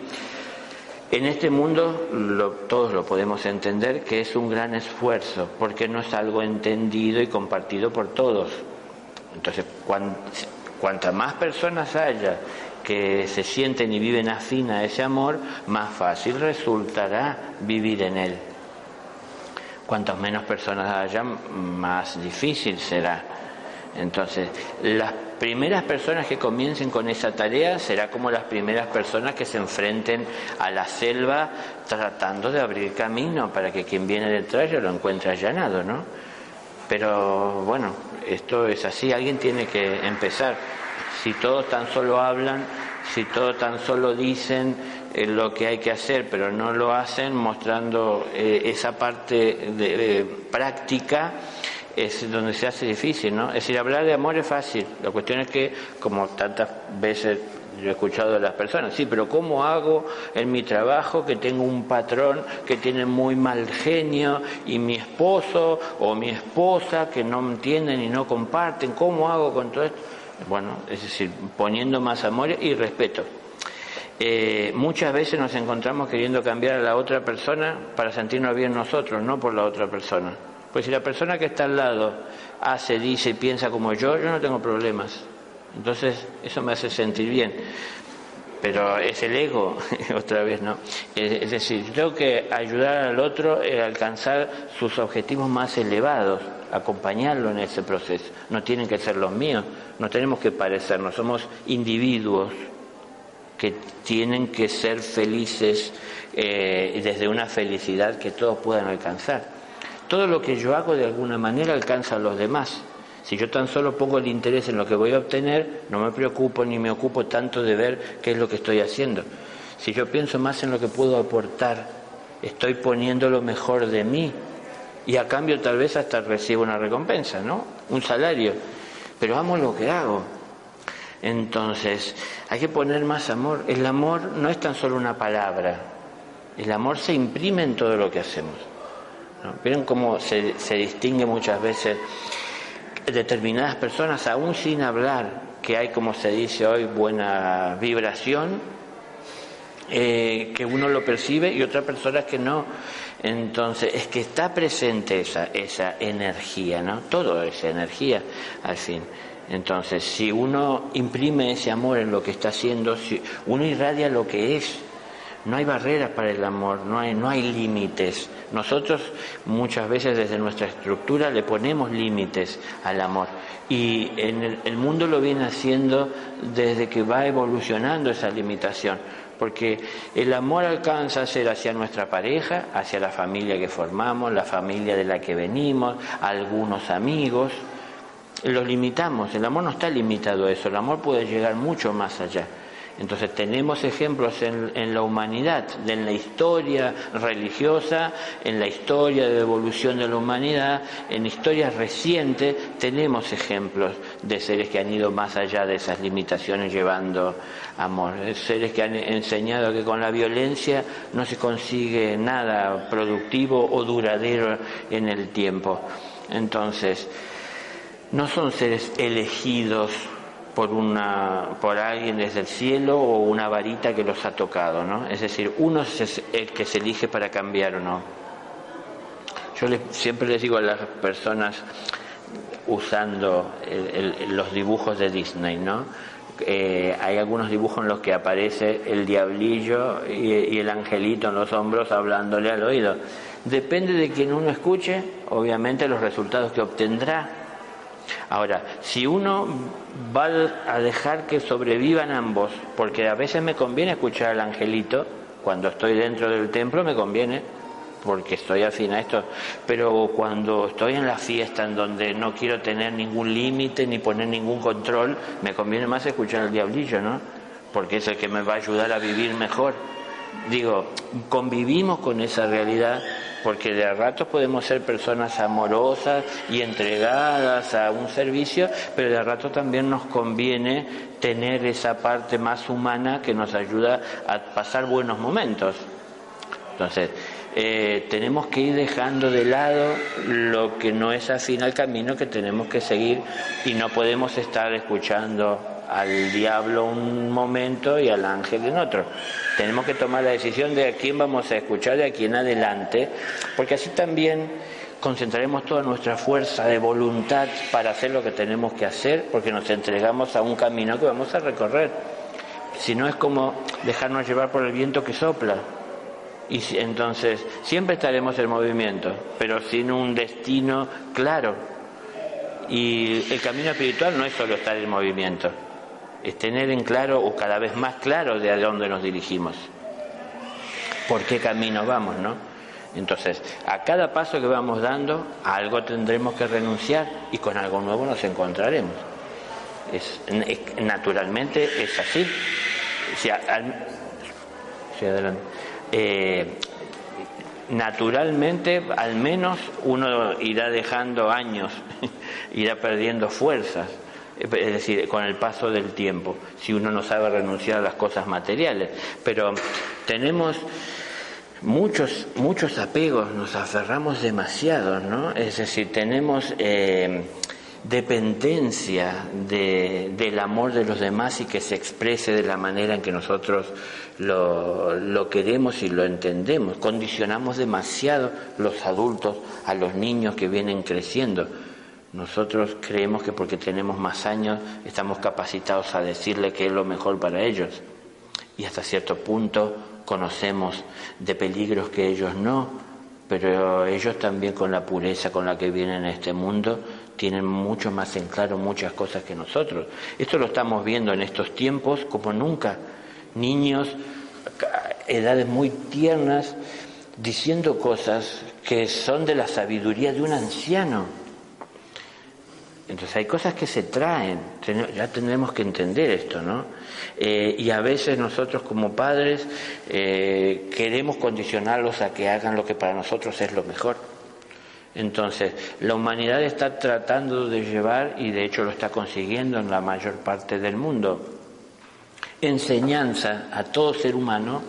En este mundo todos lo podemos entender que es un gran esfuerzo, porque no es algo entendido y compartido por todos. Entonces, cuantas más personas haya que se sienten y viven afín a ese amor, más fácil resultará vivir en él. Cuantas menos personas haya, más difícil será. Entonces, las primeras personas que comiencen con esa tarea será como las primeras personas que se enfrenten a la selva tratando de abrir camino para que quien viene detrás ya lo encuentre allanado, ¿no? Pero bueno, esto es así, alguien tiene que empezar. Si todos tan solo hablan, si todos tan solo dicen lo que hay que hacer, pero no lo hacen mostrando esa parte de práctica, es donde se hace difícil, ¿no? Es decir, hablar de amor es fácil. La cuestión es que, como tantas veces yo he escuchado de las personas, sí, pero ¿cómo hago en mi trabajo que tengo un patrón que tiene muy mal genio y mi esposo o mi esposa que no entienden y no comparten? ¿Cómo hago con todo esto? Bueno, es decir, poniendo más amor y respeto. Muchas veces nos encontramos queriendo cambiar a la otra persona para sentirnos bien nosotros, no por la otra persona. Pues si la persona que está al lado hace, dice y piensa como yo no tengo problemas. Entonces eso me hace sentir bien. Pero es el ego, otra vez, ¿no? Es decir, yo tengo que ayudar al otro a alcanzar sus objetivos más elevados, acompañarlo en ese proceso. No tienen que ser los míos, no tenemos que parecernos, somos individuos que tienen que ser felices desde una felicidad que todos puedan alcanzar. Todo lo que yo hago de alguna manera alcanza a los demás. Si yo tan solo pongo el interés en lo que voy a obtener, no me preocupo ni me ocupo tanto de ver qué es lo que estoy haciendo. Si yo pienso más en lo que puedo aportar, estoy poniendo lo mejor de mí y a cambio tal vez hasta recibo una recompensa, ¿no? Un salario, pero amo lo que hago. Entonces, hay que poner más amor. El amor no es tan solo una palabra, el amor se imprime en todo lo que hacemos, ¿no? ¿Vieron cómo se distingue muchas veces determinadas personas, aún sin hablar, que hay, como se dice hoy, buena vibración, que uno lo percibe y otras personas que no? Entonces, es que está presente esa energía, ¿no? Todo es energía, al fin. Entonces, si uno imprime ese amor en lo que está haciendo, si uno irradia lo que es, no hay barreras para el amor, no hay límites. Nosotros muchas veces desde nuestra estructura le ponemos límites al amor y el mundo lo viene haciendo desde que va evolucionando esa limitación, porque el amor alcanza a ser hacia nuestra pareja, hacia la familia que formamos, la familia de la que venimos, algunos amigos. Lo limitamos, el amor no está limitado a eso, el amor puede llegar mucho más allá. Entonces tenemos ejemplos en la humanidad, en la historia religiosa, en la historia de evolución de la humanidad, en historias recientes tenemos ejemplos de seres que han ido más allá de esas limitaciones llevando amor, seres que han enseñado que con la violencia no se consigue nada productivo o duradero en el tiempo. Entonces, no son seres elegidos por alguien desde el cielo o una varita que los ha tocado, ¿no? Es decir, uno es el que se elige para cambiar o no. Yo siempre les digo a las personas, usando los dibujos de Disney, ¿no? Hay algunos dibujos en los que aparece el diablillo y el angelito en los hombros hablándole al oído. Depende de quien uno escuche, obviamente los resultados que obtendrá. Ahora, si uno va a dejar que sobrevivan ambos, porque a veces me conviene escuchar al angelito, cuando estoy dentro del templo me conviene, porque estoy afín a esto, pero cuando estoy en la fiesta en donde no quiero tener ningún límite ni poner ningún control, me conviene más escuchar al diablillo, ¿no? Porque es el que me va a ayudar a vivir mejor. Digo, convivimos con esa realidad, porque de a ratos podemos ser personas amorosas y entregadas a un servicio, pero de a rato también nos conviene tener esa parte más humana que nos ayuda a pasar buenos momentos. Entonces, tenemos que ir dejando de lado lo que no es afín al camino que tenemos que seguir y no podemos estar escuchando al diablo un momento y al ángel en otro. Tenemos que tomar la decisión de a quién vamos a escuchar de aquí en adelante, porque así también concentraremos toda nuestra fuerza de voluntad para hacer lo que tenemos que hacer, porque nos entregamos a un camino que vamos a recorrer. Si no, es como dejarnos llevar por el viento que sopla. Y entonces siempre estaremos en movimiento, pero sin un destino claro. Y el camino espiritual no es solo estar en movimiento, es tener en claro, o cada vez más claro, de a dónde nos dirigimos, por qué camino vamos, ¿no? Entonces, a cada paso que vamos dando, a algo tendremos que renunciar y con algo nuevo nos encontraremos. Naturalmente es así. Sí, adelante. Naturalmente, al menos uno irá dejando años, irá perdiendo fuerzas, es decir, con el paso del tiempo, si uno no sabe renunciar a las cosas materiales. Pero tenemos muchos apegos, nos aferramos demasiado, ¿no? Es decir, tenemos dependencia del amor de los demás y que se exprese de la manera en que nosotros lo queremos y lo entendemos. Condicionamos demasiado los adultos a los niños que vienen creciendo. Nosotros creemos que porque tenemos más años estamos capacitados a decirle que es lo mejor para ellos. Y hasta cierto punto conocemos de peligros que ellos no, pero ellos también, con la pureza con la que vienen a este mundo, tienen mucho más en claro muchas cosas que nosotros. Esto lo estamos viendo en estos tiempos como nunca. Niños, edades muy tiernas, diciendo cosas que son de la sabiduría de un anciano. Entonces hay cosas que se traen, ya tenemos que entender esto, ¿no? Y a veces nosotros como padres queremos condicionarlos a que hagan lo que para nosotros es lo mejor. Entonces, la humanidad está tratando de llevar, y de hecho lo está consiguiendo en la mayor parte del mundo, enseñanza a todo ser humano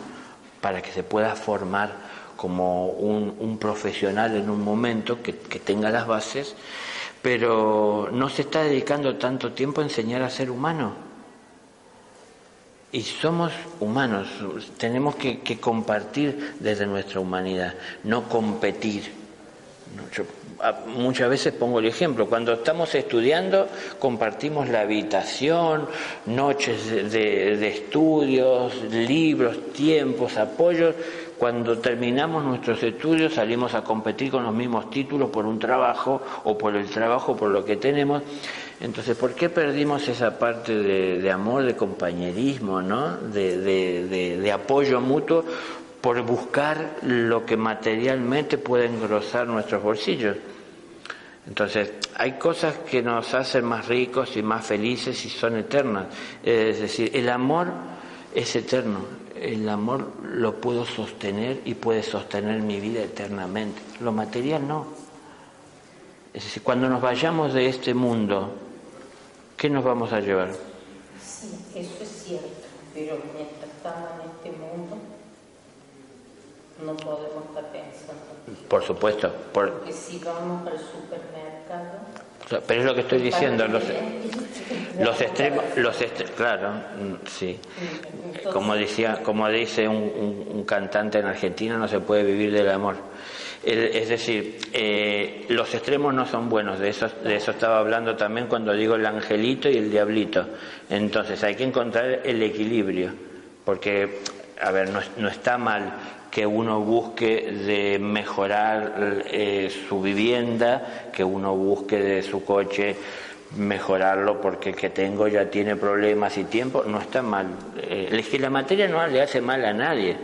para que se pueda formar como un profesional en un momento que tenga las bases, pero no se está dedicando tanto tiempo a enseñar a ser humano. Y somos humanos, tenemos que compartir desde nuestra humanidad, no competir. Yo muchas veces pongo el ejemplo, cuando estamos estudiando compartimos la habitación, noches de estudios, libros, tiempos, apoyos. Cuando terminamos nuestros estudios salimos a competir con los mismos títulos por un trabajo o por el trabajo, por lo que tenemos. Entonces, ¿por qué perdimos esa parte de amor, de compañerismo, ¿no? de apoyo mutuo? Por buscar lo que materialmente puede engrosar nuestros bolsillos. Entonces, hay cosas que nos hacen más ricos y más felices y son eternas. Es decir, el amor es eterno. El amor lo puedo sostener y puede sostener mi vida eternamente. Lo material no. Es decir, cuando nos vayamos de este mundo, ¿qué nos vamos a llevar? Sí, eso es cierto, pero mientras estamos en este mundo, no podemos estar pensando. Por supuesto. Porque si vamos al supermercado... Pero es lo que estoy diciendo, los extremos, claro, sí. Como dice un cantante en Argentina, no se puede vivir del amor. Es decir, los extremos no son buenos, de eso estaba hablando también cuando digo el angelito y el diablito. Entonces hay que encontrar el equilibrio, porque, a ver, no está mal que uno busque de mejorar su vivienda, que uno busque de su coche mejorarlo porque el que tengo ya tiene problemas y tiempo, no está mal. Es que la materia no le hace mal a nadie,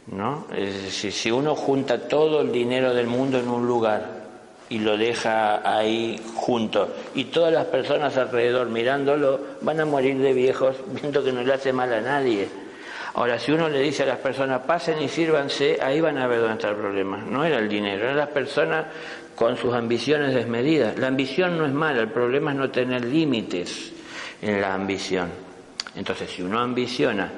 ¿no? Es decir, si uno junta todo el dinero del mundo en un lugar y lo deja ahí junto y todas las personas alrededor mirándolo, van a morir de viejos viendo que no le hace mal a nadie. Ahora, si uno le dice a las personas, pasen y sírvanse, ahí van a ver dónde está el problema. No era el dinero, eran las personas con sus ambiciones desmedidas. La ambición no es mala, el problema es no tener límites en la ambición. Entonces, si uno ambiciona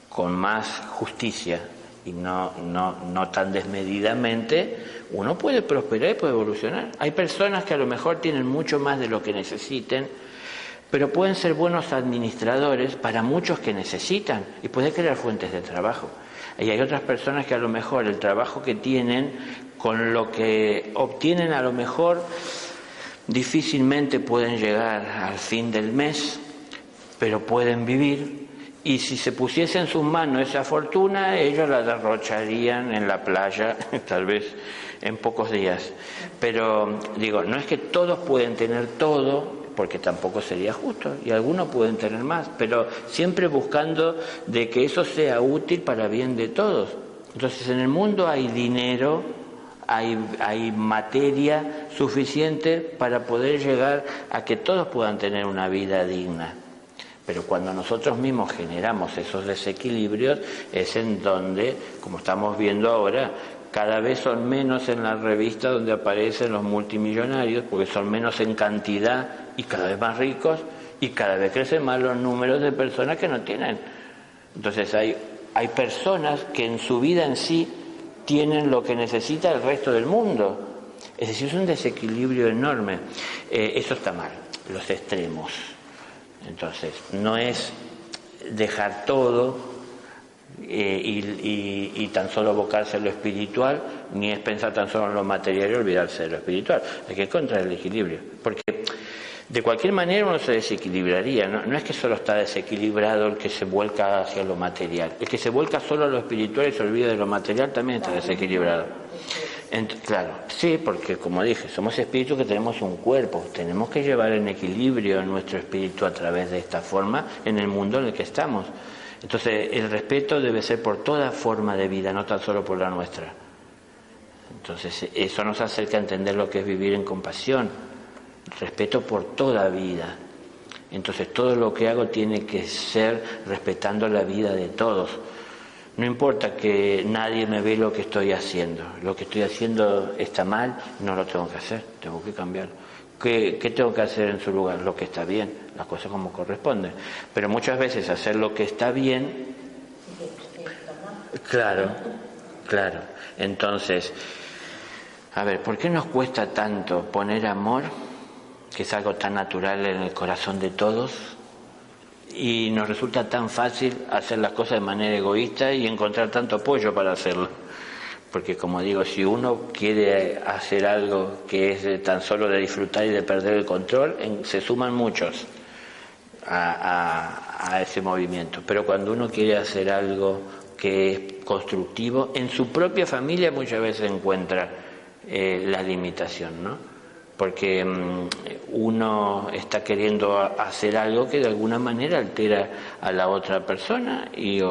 con más justicia y no tan desmedidamente, uno puede prosperar y puede evolucionar. Hay personas que a lo mejor tienen mucho más de lo que necesiten, pero pueden ser buenos administradores para muchos que necesitan y pueden crear fuentes de trabajo. Y hay otras personas que a lo mejor el trabajo que tienen, con lo que obtienen a lo mejor, difícilmente pueden llegar al fin del mes, pero pueden vivir. Y si se pusiese en sus manos esa fortuna, ellos la derrocharían en la playa, tal vez en pocos días. Pero digo, no es que todos pueden tener todo, porque tampoco sería justo, y algunos pueden tener más, pero siempre buscando de que eso sea útil para bien de todos. Entonces, en el mundo hay dinero, hay materia suficiente para poder llegar a que todos puedan tener una vida digna. Pero cuando nosotros mismos generamos esos desequilibrios es en donde, como estamos viendo ahora, cada vez son menos en la revista donde aparecen los multimillonarios, porque son menos en cantidad y cada vez más ricos, y cada vez crecen más los números de personas que no tienen. Entonces hay personas que en su vida en sí tienen lo que necesita el resto del mundo, Es decir, es un desequilibrio enorme. Eso está mal, los extremos. Entonces, no es dejar todo y tan solo abocarse a lo espiritual, ni es pensar tan solo en lo material y olvidarse de lo espiritual. Hay que encontrar el equilibrio, porque de cualquier manera uno se desequilibraría. No es que solo está desequilibrado el que se vuelca hacia lo material. El que se vuelca solo a lo espiritual y se olvida de lo material también está desequilibrado. Claro, sí, porque como dije, somos espíritus que tenemos un cuerpo. Tenemos que llevar en equilibrio nuestro espíritu a través de esta forma en el mundo en el que estamos. Entonces, el respeto debe ser por toda forma de vida, no tan solo por la nuestra. Entonces, eso nos acerca a entender lo que es vivir en compasión. Respeto por toda vida. Entonces, todo lo que hago tiene que ser respetando la vida de todos. No importa que nadie me ve lo que estoy haciendo. Lo que estoy haciendo está mal, no lo tengo que hacer, tengo que cambiarlo. ¿Qué tengo que hacer en su lugar? Lo que está bien, las cosas como corresponden. Pero muchas veces hacer lo que está bien... Claro. Entonces, a ver, ¿por qué nos cuesta tanto poner amor, que es algo tan natural en el corazón de todos, y nos resulta tan fácil hacer las cosas de manera egoísta y encontrar tanto apoyo para hacerlo? Porque, como digo, si uno quiere hacer algo que es tan solo de disfrutar y de perder el control, se suman muchos a ese movimiento. Pero cuando uno quiere hacer algo que es constructivo, en su propia familia muchas veces encuentra la limitación, ¿no? Porque uno está queriendo hacer algo que de alguna manera altera a la otra persona y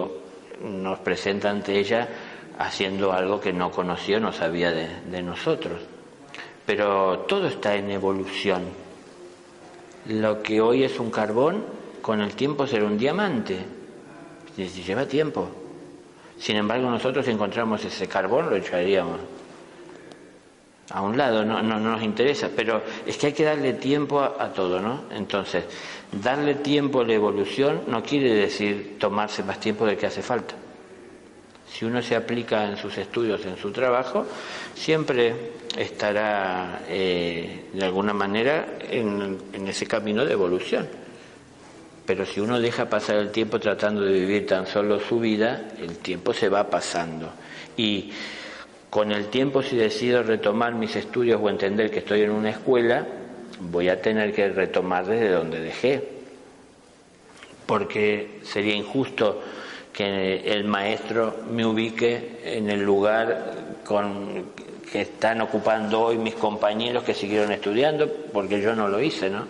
nos presenta ante ella haciendo algo que no conocía, no sabía de nosotros. Pero todo está en evolución. Lo que hoy es un carbón, con el tiempo será un diamante. Lleva tiempo. Sin embargo, nosotros si encontramos ese carbón lo echaríamos a un lado, no nos interesa, pero es que hay que darle tiempo a todo, ¿no? Entonces, darle tiempo a la evolución no quiere decir tomarse más tiempo del que hace falta. Si uno se aplica en sus estudios, en su trabajo, siempre estará de alguna manera en ese camino de evolución. Pero si uno deja pasar el tiempo tratando de vivir tan solo su vida, el tiempo se va pasando. Y con el tiempo, si decido retomar mis estudios o entender que estoy en una escuela, voy a tener que retomar desde donde dejé. Porque sería injusto que el maestro me ubique en el lugar que están ocupando hoy mis compañeros que siguieron estudiando, porque yo no lo hice, ¿no?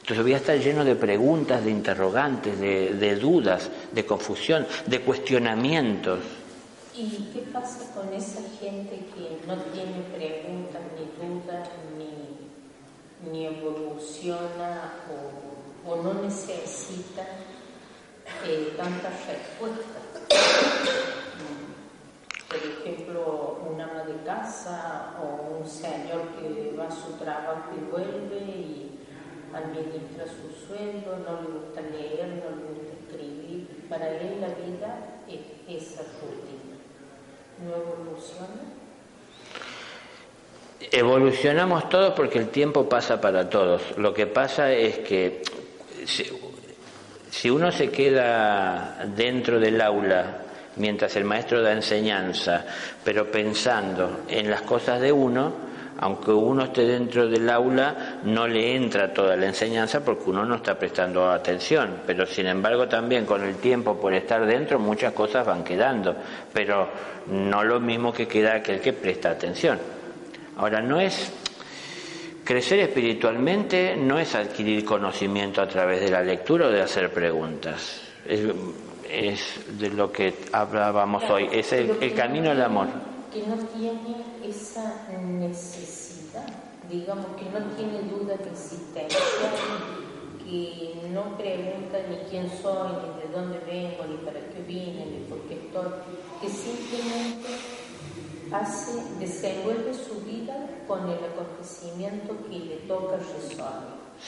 Entonces voy a estar lleno de preguntas, de interrogantes, de dudas, de confusión, de cuestionamientos. ¿Y qué pasa con esa gente que no tiene preguntas, ni dudas, ni evoluciona o no necesita tantas respuestas? Por ejemplo, un ama de casa o un señor que va a su trabajo y vuelve y administra su sueldo, no le gusta leer, no le gusta escribir. Para él la vida es esa rutina. ¿No evoluciona? Evolucionamos todos porque el tiempo pasa para todos. Lo que pasa es que si uno se queda dentro del aula mientras el maestro da enseñanza, pero pensando en las cosas de uno, aunque uno esté dentro del aula, no le entra toda la enseñanza porque uno no está prestando atención. Pero sin embargo también con el tiempo, por estar dentro, muchas cosas van quedando. Pero no lo mismo que queda aquel que presta atención. Ahora, no es... Crecer espiritualmente no es adquirir conocimiento a través de la lectura o de hacer preguntas. Es de lo que hablábamos hoy. Es el camino del amor. Que no tiene esa necesidad, digamos, que no tiene duda de existencia, que no pregunta ni quién soy, ni de dónde vengo, ni para qué vine, ni por qué estoy, que simplemente desenvuelve su vida con el acontecimiento que le toca resolver.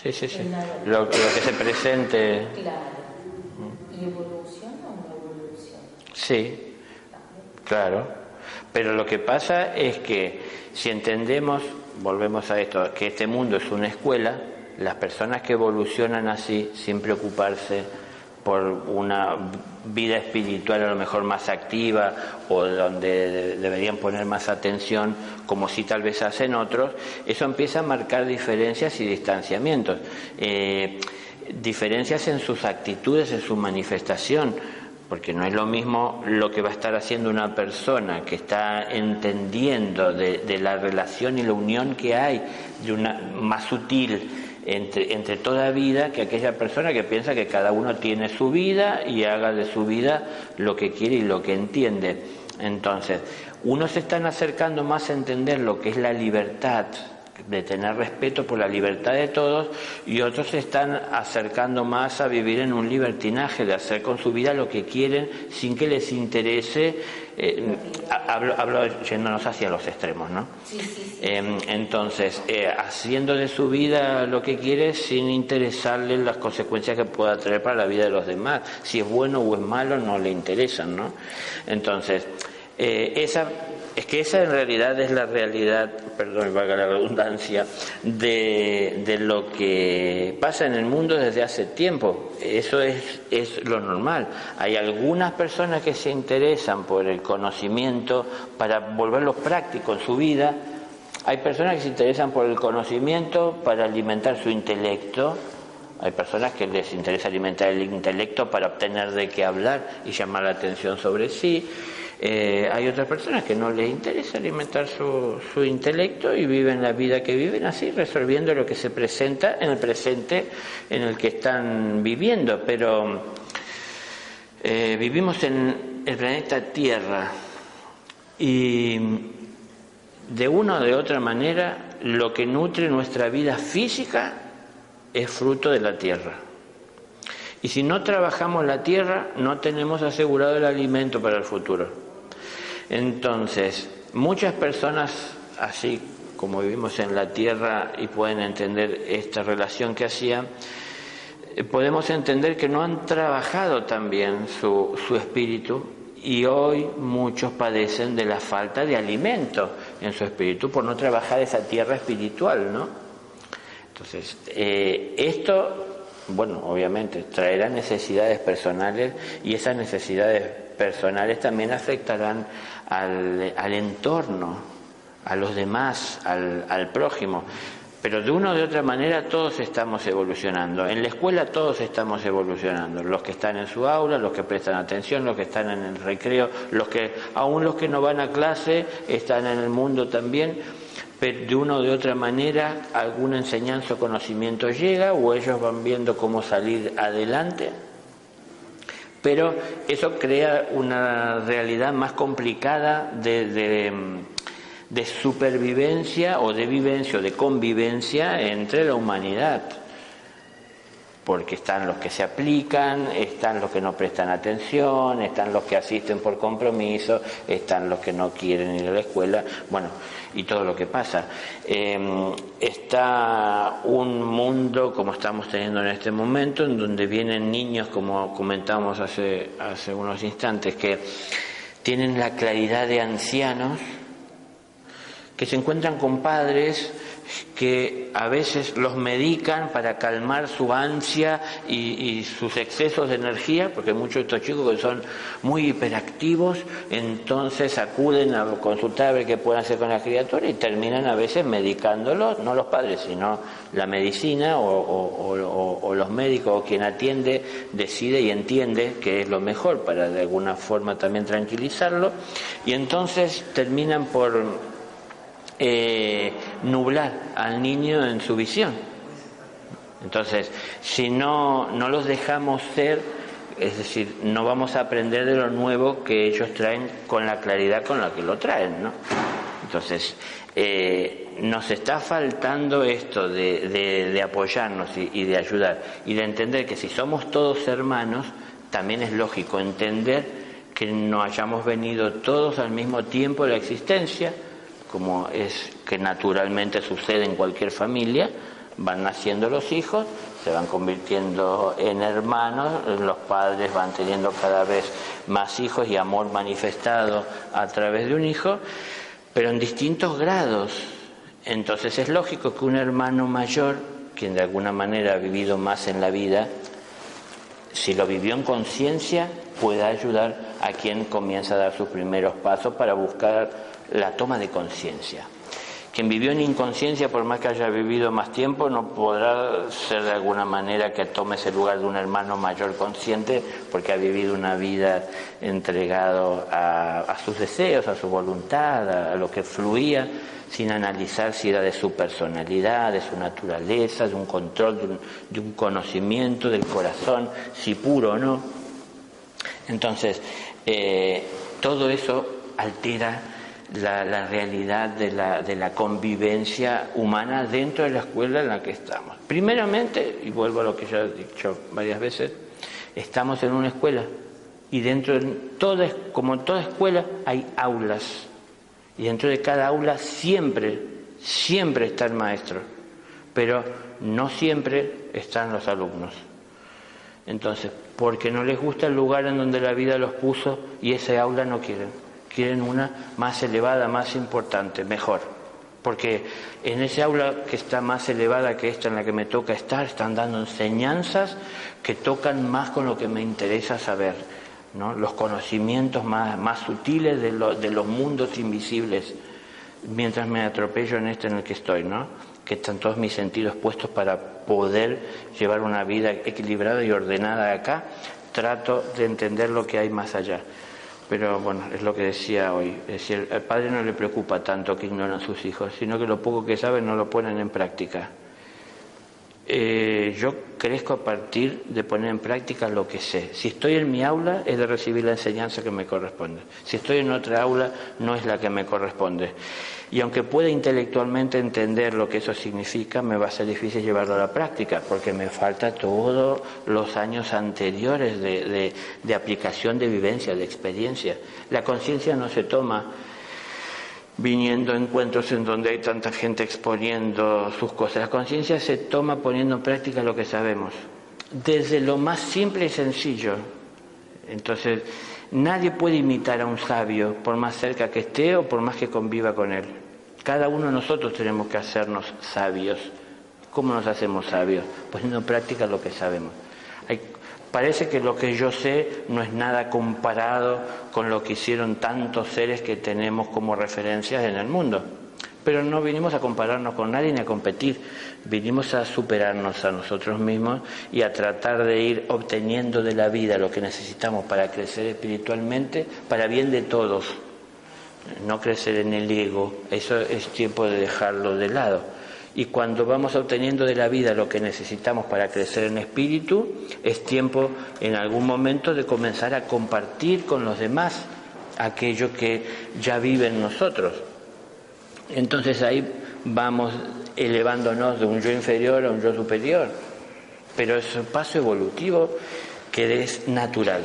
Sí. Lo que se presente. Claro. ¿Y evoluciona o no evoluciona? Sí, claro. Pero lo que pasa es que si entendemos volvemos a esto, que este mundo es una escuela, las personas que evolucionan así, sin preocuparse por una vida espiritual a lo mejor más activa o donde deberían poner más atención, como si tal vez hacen otros, eso empieza a marcar diferencias y distanciamientos, diferencias en sus actitudes, en su manifestación, porque no es lo mismo lo que va a estar haciendo una persona que está entendiendo de la relación y la unión que hay, de una más sutil entre toda vida, que aquella persona que piensa que cada uno tiene su vida y haga de su vida lo que quiere y lo que entiende. Entonces, unos se están acercando más a entender lo que es la libertad, de tener respeto por la libertad de todos, y otros se están acercando más a vivir en un libertinaje, de hacer con su vida lo que quieren sin que les interese. Hablo yéndonos hacia los extremos, ¿no? Sí. Entonces, haciendo de su vida lo que quiere sin interesarle las consecuencias que pueda traer para la vida de los demás. Si es bueno o es malo, no le interesan, ¿no? Entonces, esa en realidad es la realidad, perdón, valga la redundancia, de lo que pasa en el mundo desde hace tiempo. Eso es lo normal. Hay algunas personas que se interesan por el conocimiento para volverlo práctico en su vida. Hay personas que se interesan por el conocimiento para alimentar su intelecto. Hay personas que les interesa alimentar el intelecto para obtener de qué hablar y llamar la atención sobre sí. Hay otras personas que no les interesa alimentar su intelecto y viven la vida que viven así, resolviendo lo que se presenta en el presente en el que están viviendo. Pero vivimos en el planeta Tierra y de una o de otra manera lo que nutre nuestra vida física es fruto de la Tierra. Y si no trabajamos la Tierra, no tenemos asegurado el alimento para el futuro. Entonces, muchas personas, así como vivimos en la Tierra y pueden entender esta relación que hacía, podemos entender que no han trabajado también su espíritu, y hoy muchos padecen de la falta de alimento en su espíritu por no trabajar esa tierra espiritual, ¿no? Entonces, esto, bueno, obviamente traerá necesidades personales, y esas necesidades personales también afectarán al entorno, a los demás, al prójimo. Pero de una o de otra manera todos estamos evolucionando. En la escuela todos estamos evolucionando. Los que están en su aula, los que prestan atención, los que están en el recreo, aún los que no van a clase están en el mundo también. Pero de una o de otra manera alguna enseñanza o conocimiento llega, o ellos van viendo cómo salir adelante. Pero eso crea una realidad más complicada de supervivencia o de vivencia o de convivencia entre la humanidad. Porque están los que se aplican, están los que no prestan atención, están los que asisten por compromiso, están los que no quieren ir a la escuela, bueno, y todo lo que pasa. Está un mundo como estamos teniendo en este momento, en donde vienen niños, como comentábamos hace unos instantes, que tienen la claridad de ancianos, que se encuentran con padres que a veces los medican para calmar su ansia y sus excesos de energía, porque muchos de estos chicos que son muy hiperactivos, entonces acuden a consultar a ver qué pueden hacer con la criatura y terminan a veces medicándolos, no los padres, sino la medicina o los médicos, o quien atiende decide y entiende que es lo mejor para de alguna forma también tranquilizarlo, y entonces terminan por nublar al niño en su visión. Entonces, si no los dejamos ser, es decir, no vamos a aprender de lo nuevo que ellos traen con la claridad con la que lo traen, ¿no? Entonces, nos está faltando esto de apoyarnos y de ayudar, y de entender que si somos todos hermanos, también es lógico entender que no hayamos venido todos al mismo tiempo de la existencia, como es que naturalmente sucede en cualquier familia. Van naciendo los hijos, se van convirtiendo en hermanos, los padres van teniendo cada vez más hijos y amor manifestado a través de un hijo, pero en distintos grados. Entonces es lógico que un hermano mayor, quien de alguna manera ha vivido más en la vida, si lo vivió en conciencia, pueda ayudar a quien comienza a dar sus primeros pasos para buscar la toma de conciencia. Quien vivió en inconsciencia, por más que haya vivido más tiempo, no podrá ser de alguna manera que tome ese lugar de un hermano mayor consciente, porque ha vivido una vida entregado a sus deseos, a su voluntad, a lo que fluía, sin analizar si era de su personalidad, de su naturaleza, de un control, de un conocimiento del corazón, si puro o no. Entonces, todo eso altera la realidad de la convivencia humana dentro de la escuela en la que estamos. Primeramente, y vuelvo a lo que ya he dicho varias veces, estamos en una escuela y dentro de como toda escuela hay aulas, y dentro de cada aula siempre está el maestro, pero no siempre están los alumnos. Entonces, porque no les gusta el lugar en donde la vida los puso y ese aula no quieren una más elevada, más importante, mejor. Porque en ese aula que está más elevada que esta en la que me toca estar, están dando enseñanzas que tocan más con lo que me interesa saber, ¿no? Los conocimientos más sutiles de los mundos invisibles, mientras me atropello en este en el que estoy, ¿no? Que están todos mis sentidos puestos para poder llevar una vida equilibrada y ordenada acá, trato de entender lo que hay más allá. Pero bueno, es lo que decía hoy, es decir, al padre no le preocupa tanto que ignoran sus hijos, sino que lo poco que saben no lo ponen en práctica. Yo crezco a partir de poner en práctica lo que sé. Si estoy en mi aula es de recibir la enseñanza que me corresponde. Si estoy en otra aula no es la que me corresponde. Y aunque pueda intelectualmente entender lo que eso significa, me va a ser difícil llevarlo a la práctica, porque me falta todos los años anteriores de aplicación, de vivencia, de experiencia. La conciencia no se toma viniendo a encuentros en donde hay tanta gente exponiendo sus cosas. La conciencia se toma poniendo en práctica lo que sabemos, desde lo más simple y sencillo. Entonces, nadie puede imitar a un sabio por más cerca que esté o por más que conviva con él. Cada uno de nosotros tenemos que hacernos sabios. ¿Cómo nos hacemos sabios? Poniendo en práctica lo que sabemos. Parece que lo que yo sé no es nada comparado con lo que hicieron tantos seres que tenemos como referencias en el mundo. Pero no vinimos a compararnos con nadie ni a competir. Vinimos a superarnos a nosotros mismos y a tratar de ir obteniendo de la vida lo que necesitamos para crecer espiritualmente, para bien de todos. No crecer en el ego, eso es tiempo de dejarlo de lado. Y cuando vamos obteniendo de la vida lo que necesitamos para crecer en espíritu, es tiempo en algún momento de comenzar a compartir con los demás aquello que ya vive en nosotros. Entonces ahí vamos elevándonos de un yo inferior a un yo superior. Pero es un paso evolutivo que es natural,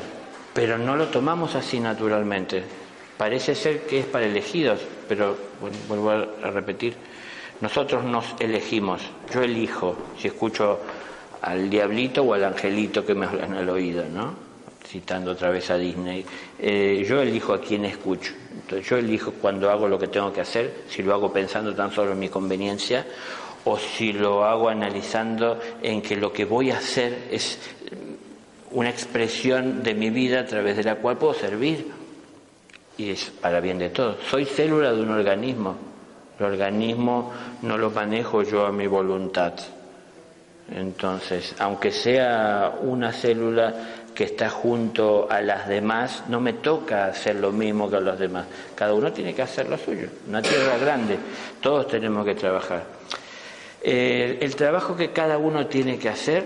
pero no lo tomamos así naturalmente. Parece ser que es para elegidos, pero bueno, vuelvo a repetir. Nosotros nos elegimos, yo elijo si escucho al diablito o al angelito que me hablan al oído, ¿no? Citando otra vez a Disney. Yo elijo a quién escucho. Entonces yo elijo cuando hago lo que tengo que hacer, si lo hago pensando tan solo en mi conveniencia o si lo hago analizando en que lo que voy a hacer es una expresión de mi vida a través de la cual puedo servir y es para bien de todos. Soy célula de un organismo. El organismo no lo manejo yo a mi voluntad. Entonces, aunque sea una célula que está junto a las demás, no me toca hacer lo mismo que a los demás. Cada uno tiene que hacer lo suyo. Una tierra grande, todos tenemos que trabajar. El trabajo que cada uno tiene que hacer,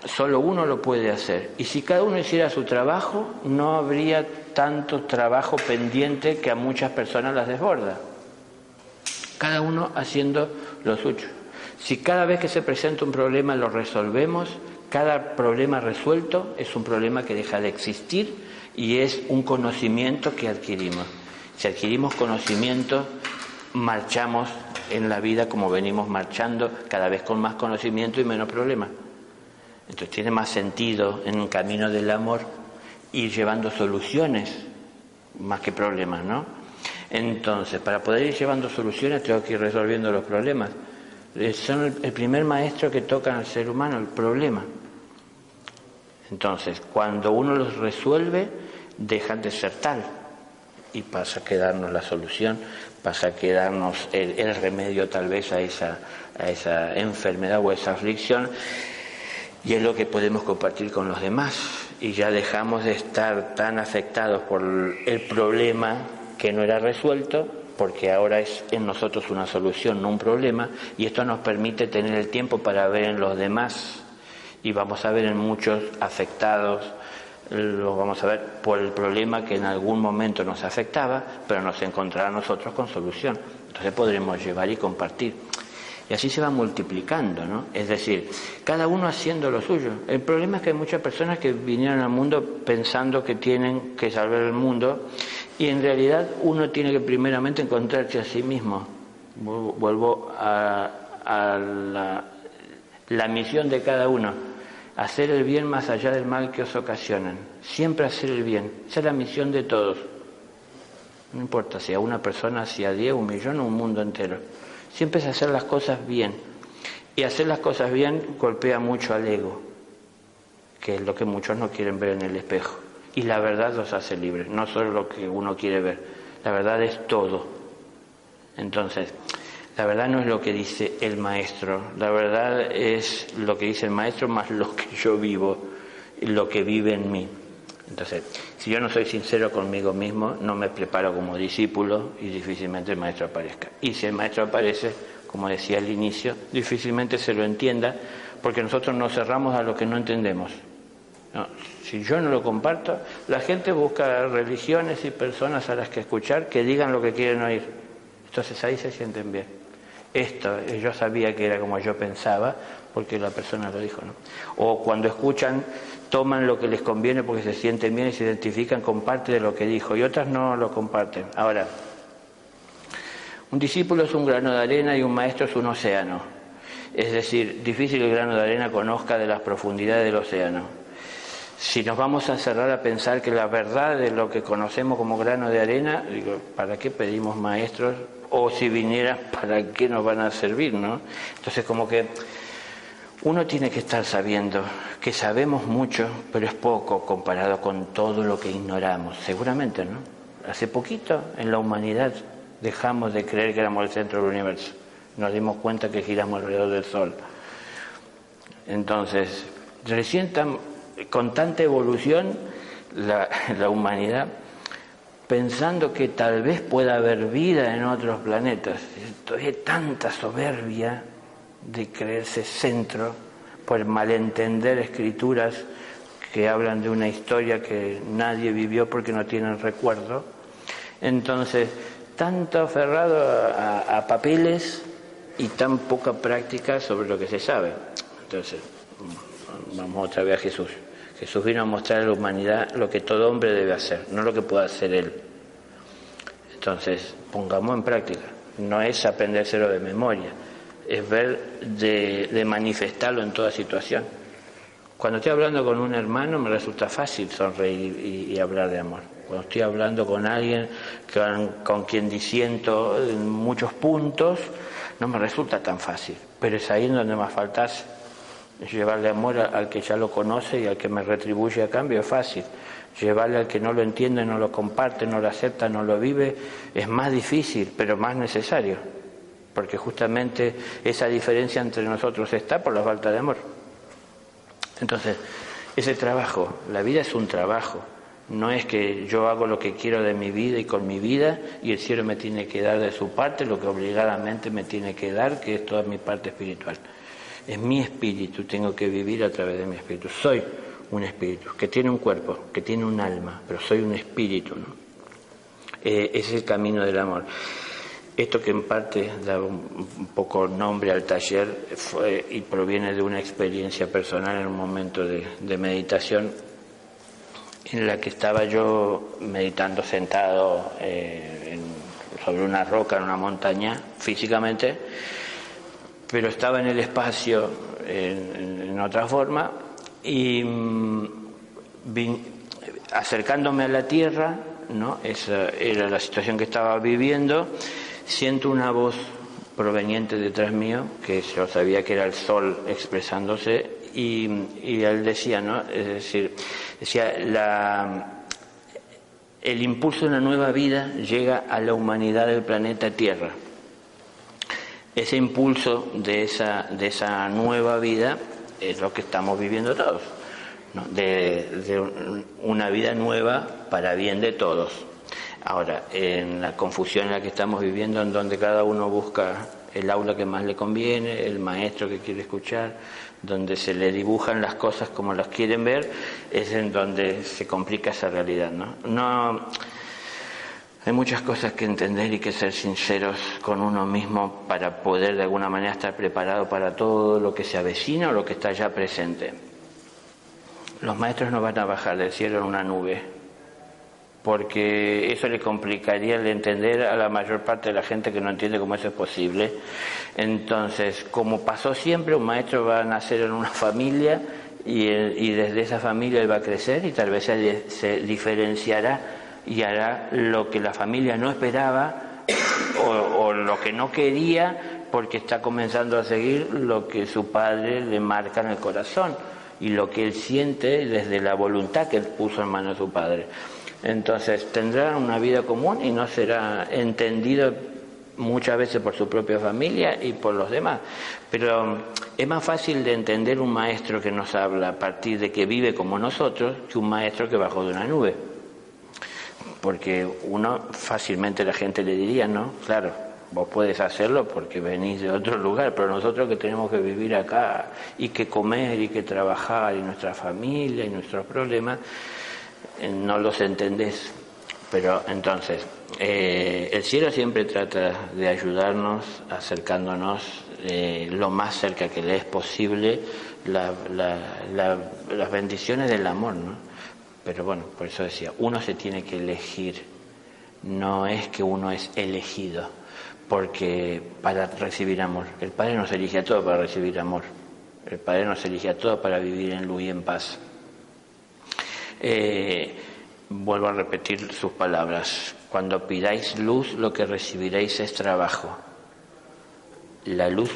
solo uno lo puede hacer. Y si cada uno hiciera su trabajo, no habría tanto trabajo pendiente que a muchas personas las desborda. Cada uno haciendo lo suyo. Si cada vez que se presenta un problema lo resolvemos, cada problema resuelto es un problema que deja de existir y es un conocimiento que adquirimos. Si adquirimos conocimiento, marchamos en la vida como venimos marchando, cada vez con más conocimiento y menos problemas. Entonces tiene más sentido en un camino del amor ir llevando soluciones más que problemas, ¿no? Entonces, para poder ir llevando soluciones tengo que ir resolviendo los problemas. Son el primer maestro que tocan al ser humano, el problema. Entonces, cuando uno los resuelve, dejan de ser tal y pasa a quedarnos la solución, pasa a quedarnos el remedio tal vez a esa enfermedad o a esa aflicción, y es lo que podemos compartir con los demás, y ya dejamos de estar tan afectados por el problema que no era resuelto, porque ahora es en nosotros una solución, no un problema, y esto nos permite tener el tiempo para ver en los demás, y vamos a ver en muchos afectados, lo vamos a ver por el problema que en algún momento nos afectaba, pero nos encontrará a nosotros con solución. Entonces podremos llevar y compartir. Y así se va multiplicando, ¿no? Es decir, cada uno haciendo lo suyo. El problema es que hay muchas personas que vinieron al mundo pensando que tienen que salvar el mundo, y en realidad uno tiene que primeramente encontrarse a sí mismo. Vuelvo a la misión de cada uno. Hacer el bien más allá del mal que os ocasionan. Siempre hacer el bien. Esa es la misión de todos. No importa si a una persona, si a 10, 1.000.000 o un mundo entero. Siempre es hacer las cosas bien. Y hacer las cosas bien golpea mucho al ego, que es lo que muchos no quieren ver en el espejo. Y la verdad los hace libres, no solo lo que uno quiere ver. La verdad es todo. Entonces, la verdad no es lo que dice el maestro, la verdad es lo que dice el maestro más lo que yo vivo, lo que vive en mí. Entonces, si yo no soy sincero conmigo mismo, no me preparo como discípulo y difícilmente el maestro aparezca. Y si el maestro aparece, como decía al inicio, difícilmente se lo entienda, porque nosotros nos cerramos a lo que no entendemos. No, si yo no lo comparto, la gente busca religiones y personas a las que escuchar que digan lo que quieren oír. Entonces ahí se sienten bien. Esto, yo sabía que era como yo pensaba, porque la persona lo dijo, ¿no? O cuando escuchan, toman lo que les conviene porque se sienten bien y se identifican con parte de lo que dijo, y otras no lo comparten. Ahora, un discípulo es un grano de arena y un maestro es un océano. Es decir, difícil el grano de arena conozca de las profundidades del océano. Si nos vamos a cerrar a pensar que la verdad de lo que conocemos como grano de arena, digo, ¿para qué pedimos maestros? O si vinieran, ¿para qué nos van a servir, no? Entonces, como que uno tiene que estar sabiendo que sabemos mucho, pero es poco comparado con todo lo que ignoramos. Seguramente, ¿no? Hace poquito en la humanidad dejamos de creer que éramos el centro del universo. Nos dimos cuenta que giramos alrededor del Sol. Entonces, recién con tanta evolución la humanidad, pensando que tal vez pueda haber vida en otros planetas. Todavía hay tanta soberbia de creerse centro por malentender escrituras que hablan de una historia que nadie vivió porque no tienen recuerdo. Entonces, tanto aferrado a papeles y tan poca práctica sobre lo que se sabe. Entonces, vamos otra vez a Jesús. Jesús vino a mostrar a la humanidad lo que todo hombre debe hacer, no lo que pueda hacer él. Entonces, pongamos en práctica. No es aprendérselo de memoria, es ver de manifestarlo en toda situación. Cuando estoy hablando con un hermano me resulta fácil sonreír y hablar de amor. Cuando estoy hablando con alguien con quien disiento en muchos puntos, no me resulta tan fácil. Pero es ahí en donde más faltase. Llevarle amor al que ya lo conoce y al que me retribuye a cambio es fácil. Llevarle al que no lo entiende, no lo comparte, no lo acepta, no lo vive, es más difícil, pero más necesario. Porque justamente esa diferencia entre nosotros está por la falta de amor. Entonces, ese trabajo, la vida es un trabajo. No es que yo hago lo que quiero de mi vida y con mi vida y el cielo me tiene que dar de su parte lo que obligadamente me tiene que dar, que es toda mi parte espiritual. Es mi espíritu, tengo que vivir a través de mi espíritu. Soy un espíritu, que tiene un cuerpo, que tiene un alma, pero soy un espíritu, ¿no? Es el camino del amor. Esto que en parte da un poco nombre al taller y proviene de una experiencia personal en un momento de meditación en la que estaba yo meditando sentado sobre una roca en una montaña físicamente, pero estaba en el espacio en otra forma y acercándome a la tierra ¿no? Esa era la situación que estaba viviendo. Siento una voz proveniente detrás mío, que yo sabía que era el sol expresándose, y él decía, ¿no? Es decir, decía, el impulso de una nueva vida llega a la humanidad del planeta Tierra. Ese impulso de esa nueva vida es lo que estamos viviendo todos, ¿no? De una vida nueva para bien de todos. Ahora, en la confusión en la que estamos viviendo, en donde cada uno busca el aula que más le conviene, el maestro que quiere escuchar, donde se le dibujan las cosas como las quieren ver, es en donde se complica esa realidad, ¿no? Hay muchas cosas que entender y que ser sinceros con uno mismo para poder de alguna manera estar preparado para todo lo que se avecina o lo que está ya presente. Los maestros no van a bajar del cielo en una nube, porque eso le complicaría el entender a la mayor parte de la gente que no entiende cómo eso es posible. Entonces, como pasó siempre, un maestro va a nacer en una familia y desde esa familia él va a crecer y tal vez se diferenciará y hará lo que la familia no esperaba o lo que no quería, porque está comenzando a seguir lo que su padre le marca en el corazón y lo que él siente desde la voluntad que él puso en manos de su padre. Entonces tendrá una vida común y no será entendido muchas veces por su propia familia y por los demás, pero es más fácil de entender un maestro que nos habla a partir de que vive como nosotros que un maestro que bajó de una nube. Porque uno fácilmente la gente le diría, ¿no? Claro, vos puedes hacerlo porque venís de otro lugar, pero nosotros que tenemos que vivir acá y que comer y que trabajar y nuestra familia y nuestros problemas, no los entendés. Pero entonces, el cielo siempre trata de ayudarnos, acercándonos lo más cerca que le es posible las bendiciones del amor, ¿no? Pero bueno, por eso decía, uno se tiene que elegir, no es que uno es elegido, porque para recibir amor, el Padre nos elige a todos para recibir amor, el Padre nos elige a todos para vivir en luz y en paz. Vuelvo a repetir sus palabras, cuando pidáis luz lo que recibiréis es trabajo. La luz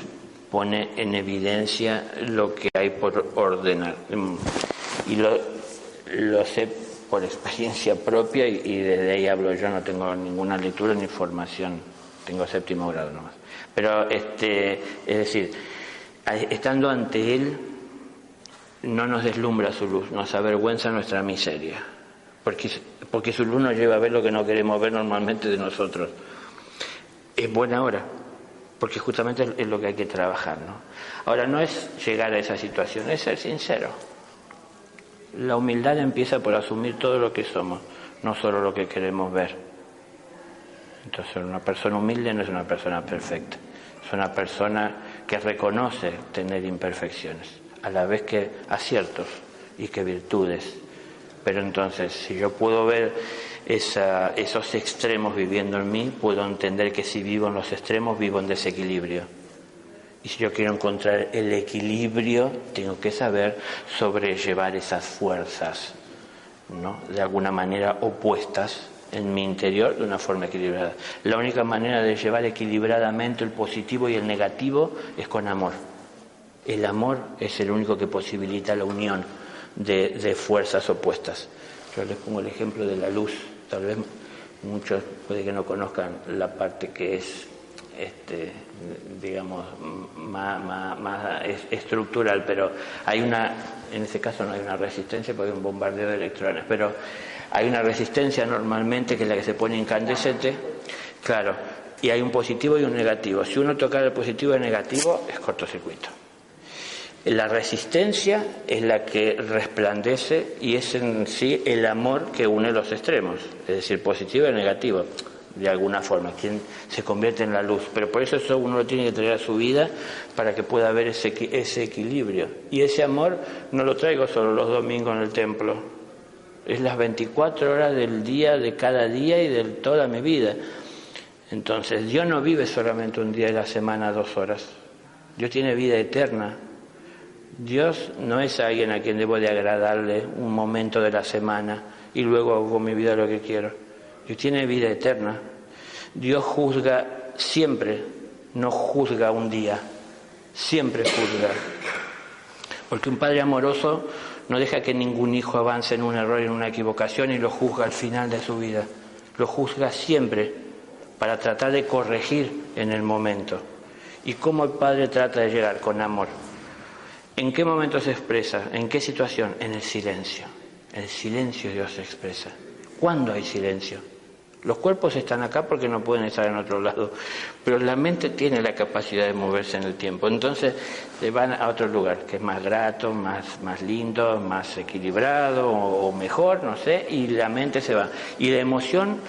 pone en evidencia lo que hay por ordenar, y lo sé por experiencia propia y desde ahí hablo yo, no tengo ninguna lectura ni formación, tengo 7º grado nomás. Pero es decir, estando ante Él no nos deslumbra su luz, nos avergüenza nuestra miseria, porque su luz nos lleva a ver lo que no queremos ver normalmente de nosotros. Es buena hora, porque justamente es lo que hay que trabajar, ¿no? Ahora, no es llegar a esa situación, es ser sincero. La humildad empieza por asumir todo lo que somos, no solo lo que queremos ver. Entonces, una persona humilde no es una persona perfecta, es una persona que reconoce tener imperfecciones, a la vez que aciertos y que virtudes. Pero entonces, si yo puedo ver esos extremos viviendo en mí, puedo entender que si vivo en los extremos, vivo en desequilibrio. Y si yo quiero encontrar el equilibrio, tengo que saber sobrellevar esas fuerzas, ¿no? De alguna manera opuestas en mi interior de una forma equilibrada. La única manera de llevar equilibradamente el positivo y el negativo es con amor. El amor es el único que posibilita la unión de fuerzas opuestas. Yo les pongo el ejemplo de la luz. Tal vez muchos puede que no conozcan la parte que es digamos más estructural, pero hay en este caso no hay una resistencia porque hay un bombardeo de electrones, pero hay una resistencia normalmente que es la que se pone incandescente, claro, y hay un positivo y un negativo. Si uno toca el positivo y el negativo es cortocircuito. La resistencia es la que resplandece y es en sí el amor que une los extremos, es decir, positivo y negativo, de alguna forma, quien se convierte en la luz. Pero por eso uno lo tiene que traer a su vida para que pueda haber ese equilibrio. Y ese amor no lo traigo solo los domingos en el templo, es las 24 horas del día, de cada día y de toda mi vida. Entonces, Dios no vive solamente un día de la semana, 2 horas. Dios tiene vida eterna. Dios no es alguien a quien debo de agradarle un momento de la semana y luego hago con mi vida lo que quiero. y tiene vida eterna. Dios juzga siempre, no juzga un día, siempre juzga. Porque un padre amoroso no deja que ningún hijo avance en un error, en una equivocación y lo juzga al final de su vida. Lo juzga siempre para tratar de corregir en el momento. ¿Y cómo el padre trata de llegar? Con amor. ¿En qué momento se expresa? ¿En qué situación? En el silencio. En el silencio Dios se expresa. ¿Cuándo hay silencio? Los cuerpos están acá porque no pueden estar en otro lado, pero la mente tiene la capacidad de moverse en el tiempo. Entonces se van a otro lugar que es más grato, más lindo, más equilibrado o mejor, no sé, y la mente se va. Y la emoción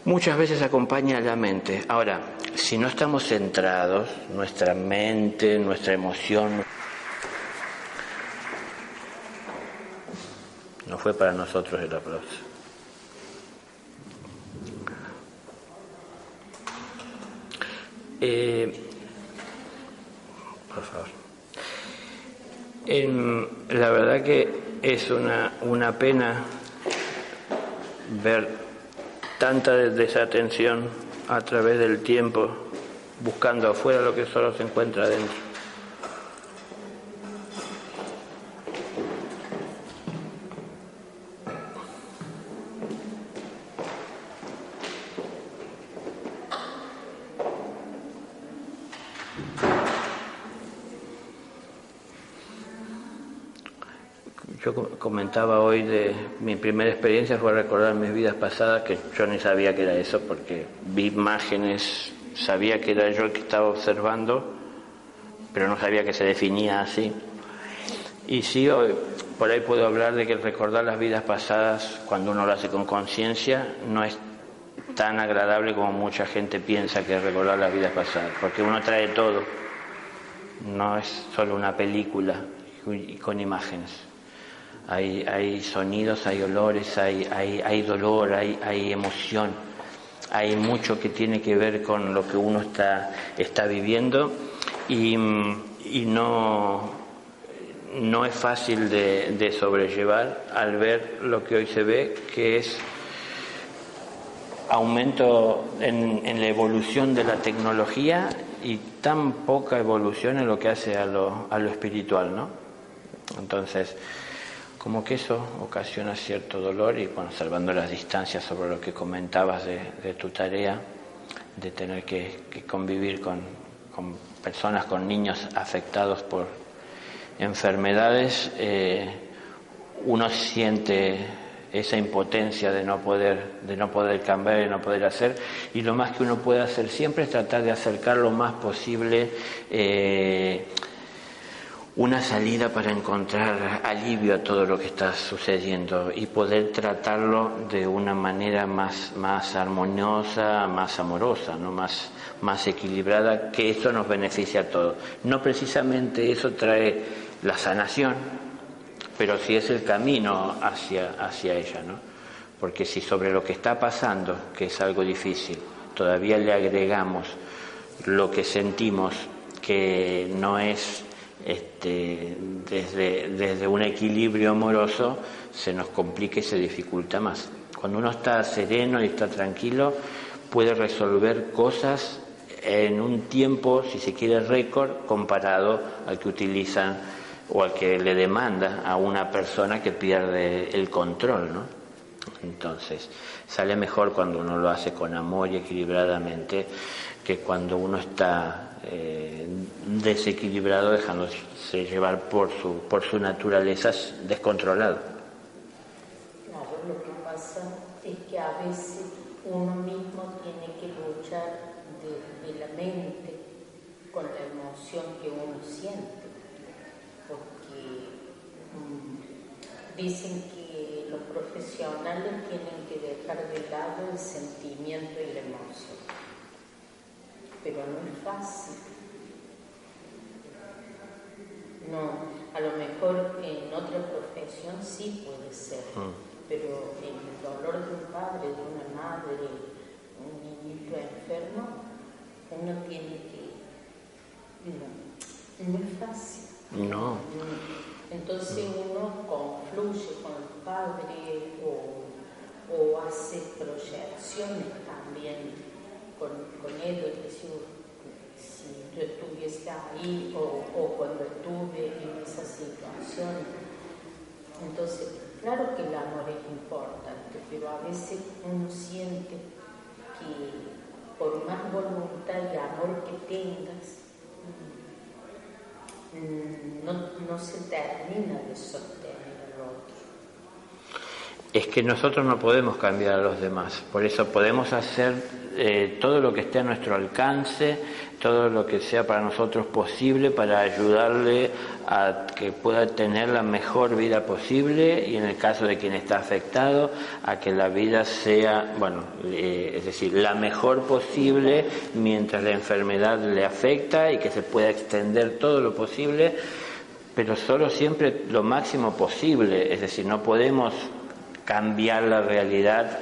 muchas veces acompaña a la mente. Ahora, si no estamos centrados, nuestra mente, nuestra emoción... No fue para nosotros el aplauso. Por favor. La verdad que es una pena ver tanta desatención a través del tiempo, buscando afuera lo que solo se encuentra adentro. Yo comentaba hoy de mi primera experiencia fue recordar mis vidas pasadas, que yo ni sabía que era eso, porque vi imágenes, sabía que era yo el que estaba observando, pero no sabía que se definía así. Y sí, hoy, por ahí puedo hablar de que recordar las vidas pasadas, cuando uno lo hace con conciencia, no es tan agradable como mucha gente piensa que es recordar las vidas pasadas, porque uno trae todo, no es solo una película con imágenes. Hay sonidos, hay olores, hay dolor, hay emoción, hay mucho que tiene que ver con lo que uno está viviendo y no es fácil de sobrellevar al ver lo que hoy se ve, que es aumento en la evolución de la tecnología y tan poca evolución en lo que hace a lo espiritual, ¿no? Entonces, como que eso ocasiona cierto dolor y, bueno, salvando las distancias sobre lo que comentabas de tu tarea, de tener que convivir con personas, con niños afectados por enfermedades, uno siente esa impotencia de no poder cambiar, de no poder hacer, y lo más que uno puede hacer siempre es tratar de acercar lo más posible una salida para encontrar alivio a todo lo que está sucediendo y poder tratarlo de una manera más armoniosa, más amorosa, ¿no? más equilibrada, que eso nos beneficia a todos. No precisamente eso trae la sanación, pero sí es el camino hacia ella, ¿no? Porque si sobre lo que está pasando, que es algo difícil, todavía le agregamos lo que sentimos que no es desde un equilibrio amoroso, se nos complica y se dificulta más. Cuando uno está sereno y está tranquilo, puede resolver cosas en un tiempo, si se quiere, récord, comparado al que utilizan o al que le demanda a una persona que pierde el control, ¿no? Entonces, sale mejor cuando uno lo hace con amor y equilibradamente, que cuando uno está desequilibrado, dejándose llevar por su naturaleza descontrolado. Claro, lo que pasa es que a veces uno mismo tiene que luchar de la mente con la emoción que uno siente, porque dicen que los profesionales tienen que dejar de lado el sentimiento y la emoción, pero no es fácil. No, a lo mejor en otra profesión sí puede ser, pero en el dolor de un padre, de una madre, un niñito enfermo, uno tiene que... No es fácil. No. Entonces uno confluye con el padre o o hace proyecciones también con ellos, es decir, si yo estuviese ahí o cuando estuve en esa situación. Entonces, claro que el amor es importante, pero a veces uno siente que por más voluntad y amor que tengas, no se termina de sostener al otro. Es que nosotros no podemos cambiar a los demás, por eso podemos hacer todo lo que esté a nuestro alcance, todo lo que sea para nosotros posible para ayudarle a que pueda tener la mejor vida posible y en el caso de quien está afectado, a que la vida sea, es decir, la mejor posible mientras la enfermedad le afecta y que se pueda extender todo lo posible, pero solo siempre lo máximo posible, es decir, no podemos cambiar la realidad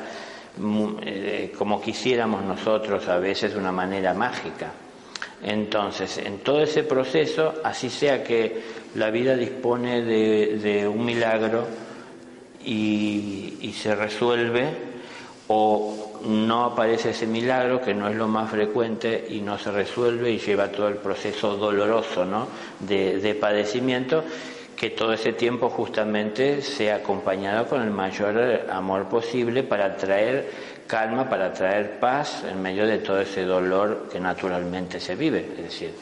como quisiéramos nosotros a veces de una manera mágica. Entonces, en todo ese proceso, así sea que la vida dispone de un milagro y se resuelve, o no aparece ese milagro, que no es lo más frecuente, y no se resuelve y lleva todo el proceso doloroso, ¿no?, de padecimiento, que todo ese tiempo justamente sea acompañado con el mayor amor posible para traer calma, para traer paz en medio de todo ese dolor que naturalmente se vive. Es decir,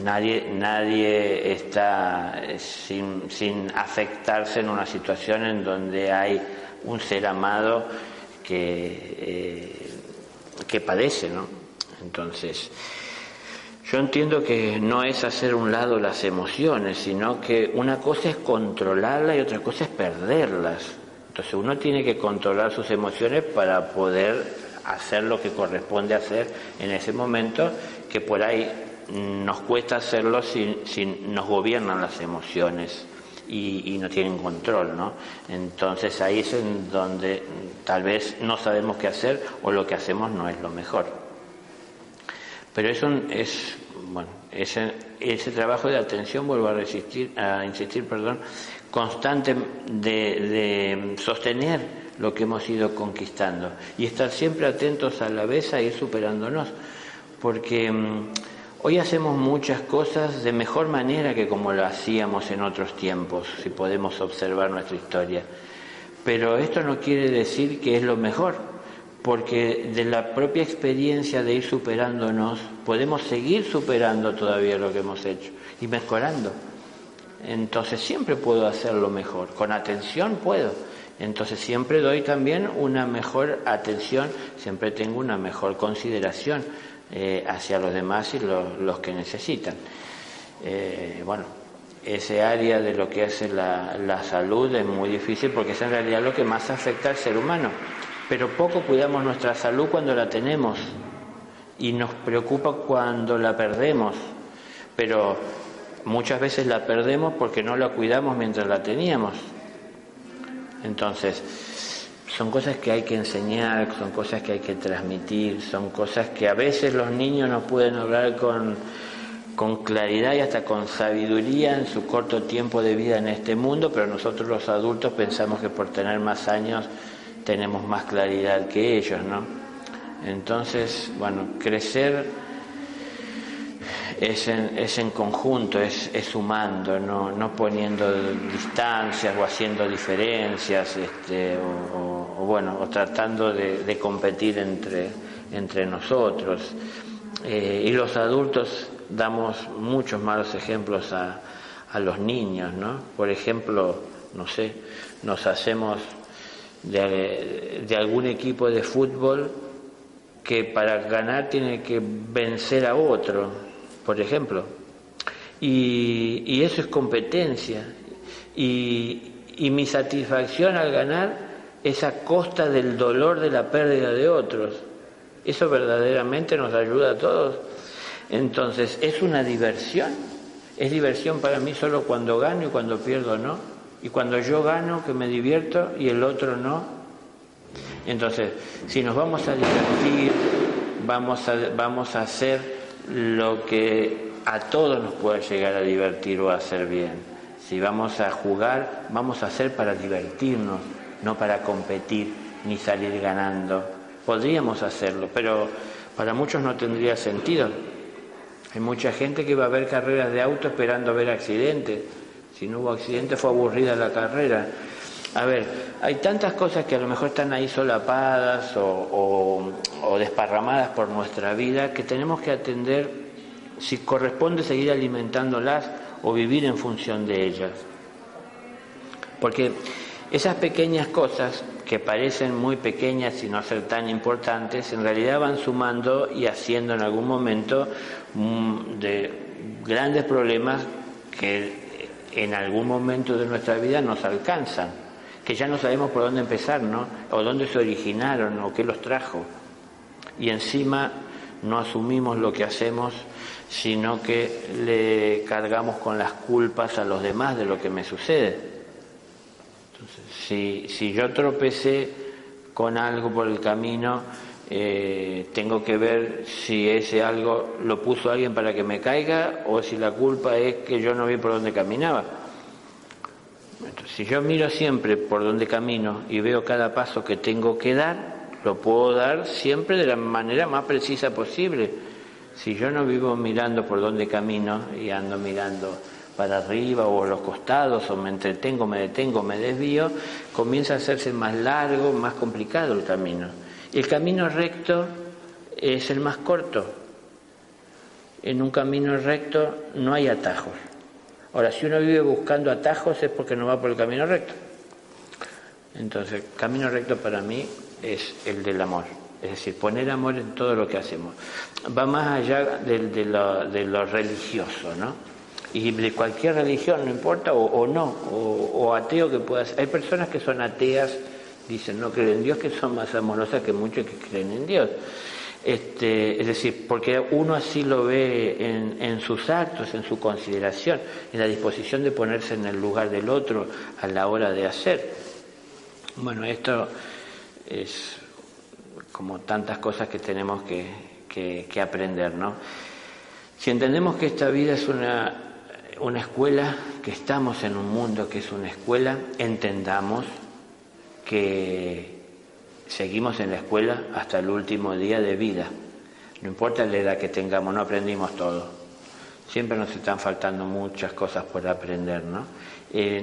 nadie está sin afectarse en una situación en donde hay un ser amado que padece, ¿no? Entonces, yo entiendo que no es hacer a un lado las emociones, sino que una cosa es controlarlas y otra cosa es perderlas. Entonces uno tiene que controlar sus emociones para poder hacer lo que corresponde hacer en ese momento, que por ahí nos cuesta hacerlo si nos gobiernan las emociones y no tienen control, ¿no? Entonces ahí es en donde tal vez no sabemos qué hacer o lo que hacemos no es lo mejor. Pero ese trabajo de atención, vuelvo a insistir, constante de sostener lo que hemos ido conquistando y estar siempre atentos a la vez a ir superándonos, porque hoy hacemos muchas cosas de mejor manera que como lo hacíamos en otros tiempos, si podemos observar nuestra historia. Pero esto no quiere decir que es lo mejor, porque de la propia experiencia de ir superándonos, podemos seguir superando todavía lo que hemos hecho y mejorando. Entonces siempre puedo hacerlo mejor, con atención puedo. Entonces siempre doy también una mejor atención, siempre tengo una mejor consideración hacia los demás y los que necesitan. Ese área de lo que hace la salud es muy difícil porque es en realidad lo que más afecta al ser humano. Pero poco cuidamos nuestra salud cuando la tenemos y nos preocupa cuando la perdemos, pero muchas veces la perdemos porque no la cuidamos mientras la teníamos. Entonces, son cosas que hay que enseñar, son cosas que hay que transmitir, son cosas que a veces los niños no pueden hablar con claridad y hasta con sabiduría en su corto tiempo de vida en este mundo, pero nosotros los adultos pensamos que por tener más años tenemos más claridad que ellos, ¿no? Entonces, crecer es en conjunto, es sumando, no poniendo distancias o haciendo diferencias, o tratando de competir entre nosotros. Y los adultos damos muchos malos ejemplos a los niños, ¿no? Por ejemplo, nos hacemos de algún equipo de fútbol que para ganar tiene que vencer a otro, por ejemplo, y eso es competencia, y mi satisfacción al ganar es a costa del dolor de la pérdida de otros. Eso verdaderamente nos ayuda a todos. Entonces, es una diversión. Es diversión para mí solo cuando gano y cuando pierdo no. Y cuando yo gano, que me divierto, y el otro no. Entonces, si nos vamos a divertir, vamos a hacer lo que a todos nos pueda llegar a divertir o a hacer bien. Si vamos a jugar, vamos a hacer para divertirnos, no para competir ni salir ganando. Podríamos hacerlo, pero para muchos no tendría sentido. Hay mucha gente que va a ver carreras de auto esperando ver accidentes. Si no hubo accidente fue aburrida la carrera. A ver, hay tantas cosas que a lo mejor están ahí solapadas o desparramadas por nuestra vida que tenemos que atender si corresponde seguir alimentándolas o vivir en función de ellas. Porque esas pequeñas cosas que parecen muy pequeñas y no ser tan importantes, en realidad van sumando y haciendo en algún momento de grandes problemas que en algún momento de nuestra vida nos alcanzan, que ya no sabemos por dónde empezar, ¿no? O dónde se originaron, o qué los trajo. Y encima no asumimos lo que hacemos, sino que le cargamos con las culpas a los demás de lo que me sucede. Entonces, si yo tropecé con algo por el camino, tengo que ver si ese algo lo puso alguien para que me caiga o si la culpa es que yo no vi por dónde caminaba. Entonces, si yo miro siempre por dónde camino y veo cada paso que tengo que dar, lo puedo dar siempre de la manera más precisa posible. Si yo no vivo mirando por dónde camino y ando mirando para arriba o a los costados, o me entretengo, me detengo, me desvío, comienza a hacerse más largo, más complicado el camino. El camino recto es el más corto. En un camino recto no hay atajos. Ahora, si uno vive buscando atajos es porque no va por el camino recto. Entonces, camino recto para mí es el del amor. Es decir, poner amor en todo lo que hacemos. Va más allá de lo religioso, ¿no? Y de cualquier religión, no importa, o no, o ateo que pueda ser. Hay personas que son ateas, dicen no creen en Dios, que son más amorosas que muchos que creen en Dios. Es decir, porque uno así lo ve en sus actos, en su consideración, en la disposición de ponerse en el lugar del otro a la hora de hacer. Bueno, esto es como tantas cosas que tenemos que aprender, ¿no? Si entendemos que esta vida es una escuela, que estamos en un mundo que es una escuela, entendamos que seguimos en la escuela hasta el último día de vida. No importa la edad que tengamos, no aprendimos todo. Siempre nos están faltando muchas cosas por aprender, ¿no?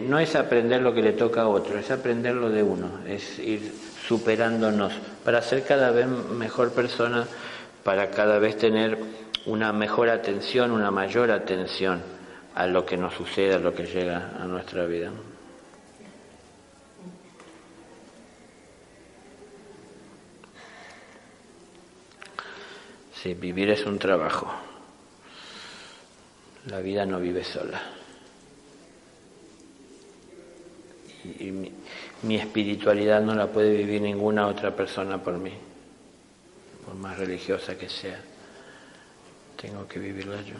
No es aprender lo que le toca a otro, es aprender lo de uno, es ir superándonos para ser cada vez mejor persona, para cada vez tener una mejor atención, una mayor atención a lo que nos sucede, a lo que llega a nuestra vida. Sí, vivir es un trabajo. La vida no vive sola. Y mi espiritualidad no la puede vivir ninguna otra persona por mí, por más religiosa que sea. Tengo que vivirla yo.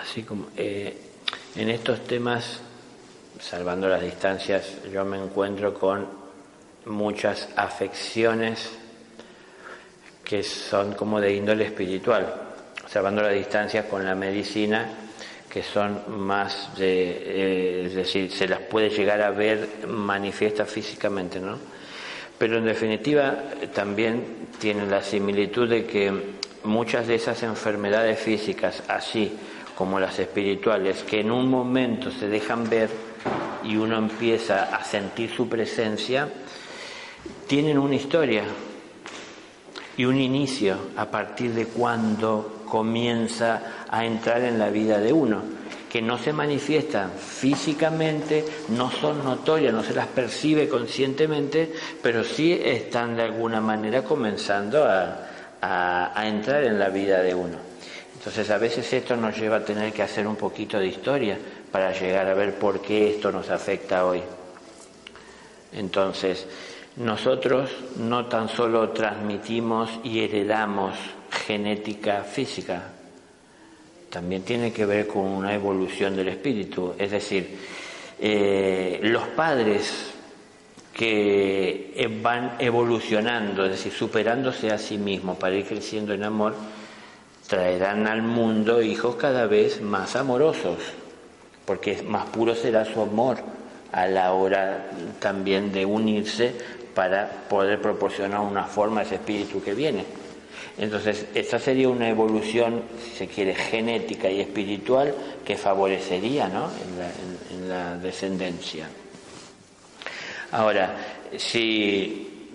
Así como en estos temas, salvando las distancias, yo me encuentro con muchas afecciones que son como de índole espiritual, salvando las distancias con la medicina, que son más es decir, se las puede llegar a ver manifiestas físicamente, ¿no? Pero en definitiva también tiene la similitud de que muchas de esas enfermedades físicas, así como las espirituales, que en un momento se dejan ver y uno empieza a sentir su presencia, tienen una historia y un inicio a partir de cuando comienza a entrar en la vida de uno, que no se manifiestan físicamente, no son notorias, no se las percibe conscientemente, pero sí están de alguna manera comenzando a entrar en la vida de uno. Entonces a veces esto nos lleva a tener que hacer un poquito de historia para llegar a ver por qué esto nos afecta hoy. Entonces, nosotros no tan solo transmitimos y heredamos genética física, también tiene que ver con una evolución del espíritu. Es decir, Los padres que van evolucionando, es decir, superándose a sí mismos para ir creciendo en amor, traerán al mundo hijos cada vez más amorosos, porque más puro será su amor a la hora también de unirse para poder proporcionar una forma a ese espíritu que viene. Entonces, esta sería una evolución, si se quiere, genética y espiritual que favorecería, ¿no?, en la descendencia. Ahora, si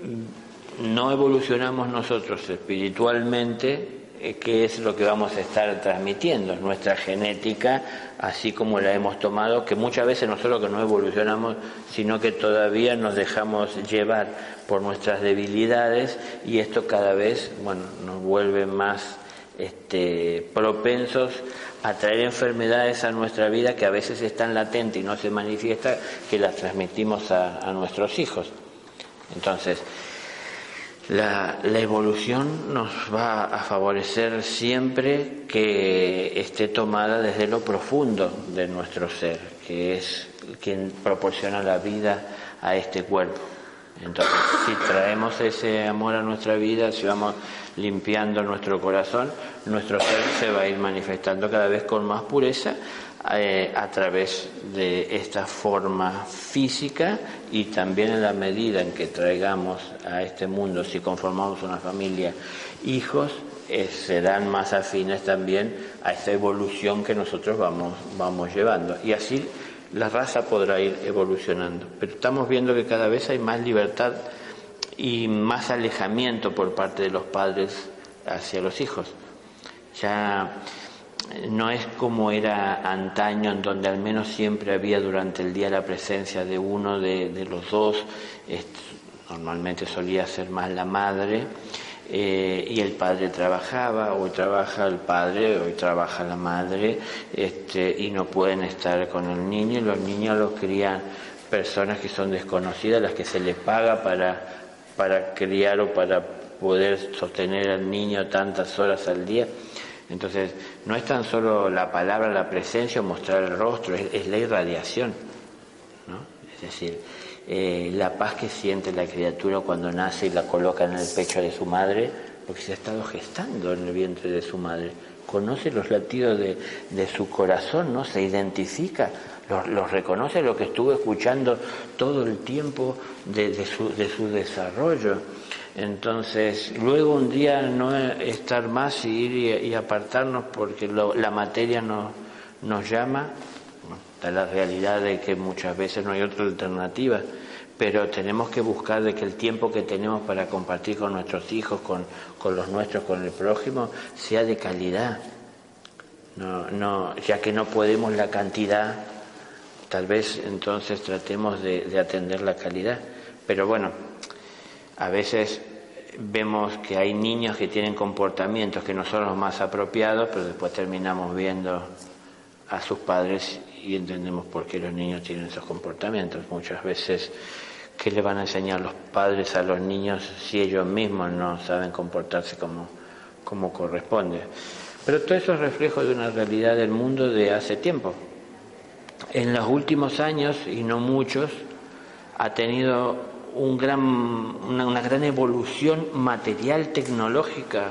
no evolucionamos nosotros espiritualmente, ¿qué es lo que vamos a estar transmitiendo? Nuestra genética, así como la hemos tomado, que muchas veces nosotros que no evolucionamos, sino que todavía nos dejamos llevar por nuestras debilidades, y esto cada vez, nos vuelve más propensos a traer enfermedades a nuestra vida que a veces están latentes y no se manifiestan, que las transmitimos a nuestros hijos. Entonces, la evolución nos va a favorecer siempre que esté tomada desde lo profundo de nuestro ser, que es quien proporciona la vida a este cuerpo. Entonces, si traemos ese amor a nuestra vida, si vamos limpiando nuestro corazón, nuestro ser se va a ir manifestando cada vez con más pureza a través de esta forma física, y también en la medida en que traigamos a este mundo, si conformamos una familia, hijos, serán más afines también a esta evolución que nosotros vamos llevando, y así la raza podrá ir evolucionando. Pero estamos viendo que cada vez hay más libertad y más alejamiento por parte de los padres hacia los hijos. Ya no es como era antaño, en donde al menos siempre había durante el día la presencia de uno de los dos. Normalmente solía ser más la madre, y el padre trabajaba. Hoy trabaja el padre, hoy trabaja la madre, y no pueden estar con el niño, y los niños los crían personas que son desconocidas, las que se les paga para criar o para poder sostener al niño tantas horas al día. Entonces, no es tan solo la palabra, la presencia o mostrar el rostro, es la irradiación, ¿no? Es decir, la paz que siente la criatura cuando nace y la coloca en el pecho de su madre, porque se ha estado gestando en el vientre de su madre. Conoce los latidos de su corazón, ¿no? Se identifica, los reconoce, lo que estuvo escuchando todo el tiempo de su desarrollo. Entonces, luego un día no estar más y ir y apartarnos porque la materia nos llama. Está la realidad de que muchas veces no hay otra alternativa, pero tenemos que buscar de que el tiempo que tenemos para compartir con nuestros hijos, con los nuestros, con el prójimo, sea de calidad. No, ya que no podemos la cantidad, tal vez entonces tratemos de atender la calidad. Pero bueno, a veces vemos que hay niños que tienen comportamientos que no son los más apropiados, pero después terminamos viendo a sus padres y entendemos por qué los niños tienen esos comportamientos. Muchas veces, ¿qué le van a enseñar los padres a los niños si ellos mismos no saben comportarse como corresponde? Pero todo eso es reflejo de una realidad del mundo de hace tiempo. En los últimos años, y no muchos, ha tenido una gran evolución material, tecnológica,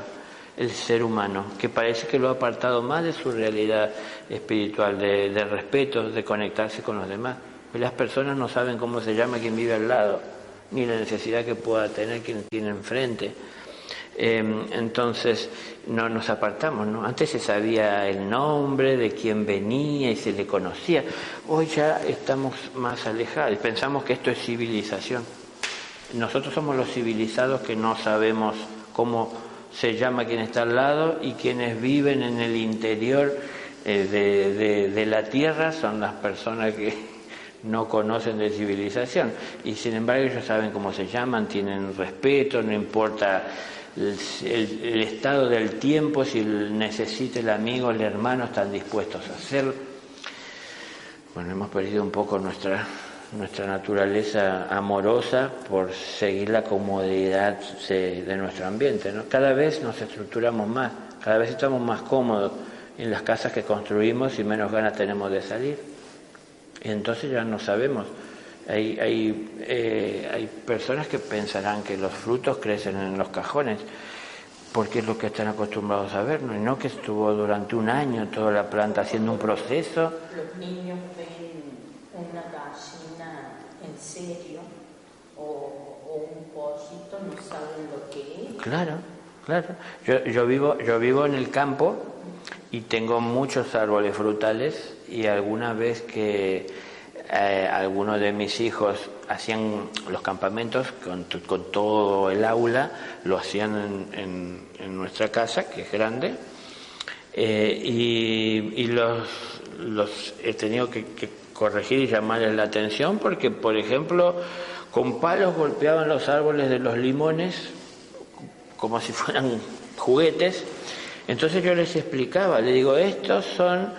el ser humano, que parece que lo ha apartado más de su realidad espiritual, de respeto, de conectarse con los demás. Pues las personas no saben cómo se llama quien vive al lado, ni la necesidad que pueda tener quien tiene enfrente. Entonces no nos apartamos, ¿no? Antes se sabía el nombre de quién venía y se le conocía. Hoy ya estamos más alejados, pensamos que esto es civilización. Nosotros somos los civilizados que no sabemos cómo se llama quien está al lado, y quienes viven en el interior de la tierra son las personas que no conocen de civilización, y sin embargo ellos saben cómo se llaman, tienen respeto, no importa el estado del tiempo, si necesita el amigo, el hermano, están dispuestos a hacerlo. Bueno, hemos perdido un poco nuestra naturaleza amorosa por seguir la comodidad de nuestro ambiente, ¿no? Cada vez nos estructuramos más, cada vez estamos más cómodos en las casas que construimos y menos ganas tenemos de salir. Entonces ya no sabemos. Hay personas que pensarán que los frutos crecen en los cajones, porque es lo que están acostumbrados a ver, ¿no? Y no que estuvo durante un año toda la planta haciendo un proceso. Los niños ven una gallina en serio o un pollito, no saben lo que es. Claro. Yo vivo en el campo y tengo muchos árboles frutales, y alguna vez que algunos de mis hijos hacían los campamentos con todo el aula, lo hacían en nuestra casa, que es grande, y los he tenido que corregir y llamarles la atención, porque, por ejemplo, con palos golpeaban los árboles de los limones como si fueran juguetes. Entonces yo les explicaba, le digo, estos son,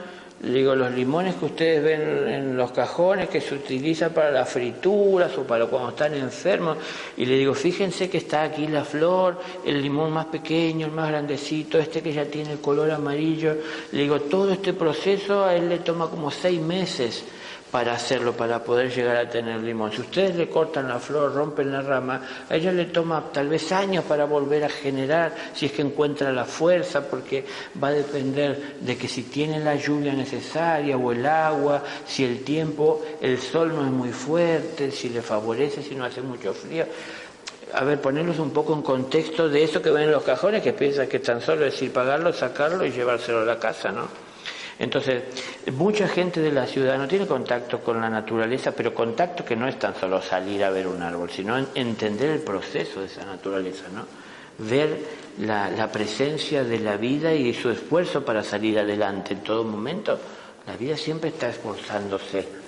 le digo, los limones que ustedes ven en los cajones, que se utilizan para las frituras o para cuando están enfermos, y le digo, fíjense que está aquí la flor, el limón más pequeño, el más grandecito, este que ya tiene el color amarillo. Le digo, todo este proceso a él le toma como 6 meses para hacerlo, para poder llegar a tener limón. Si ustedes le cortan la flor, rompen la rama, a ella le toma tal vez años para volver a generar, si es que encuentra la fuerza, porque va a depender de que si tiene la lluvia necesaria o el agua, si el tiempo, el sol no es muy fuerte, si le favorece, si no hace mucho frío. A ver, ponerlos un poco en contexto de eso que ven en los cajones, que piensan que tan solo es ir pagarlo, sacarlo y llevárselo a la casa, ¿no? Entonces, mucha gente de la ciudad no tiene contacto con la naturaleza, pero contacto que no es tan solo salir a ver un árbol, sino entender el proceso de esa naturaleza, ¿no? Ver la presencia de la vida y su esfuerzo para salir adelante en todo momento. La vida siempre está esforzándose.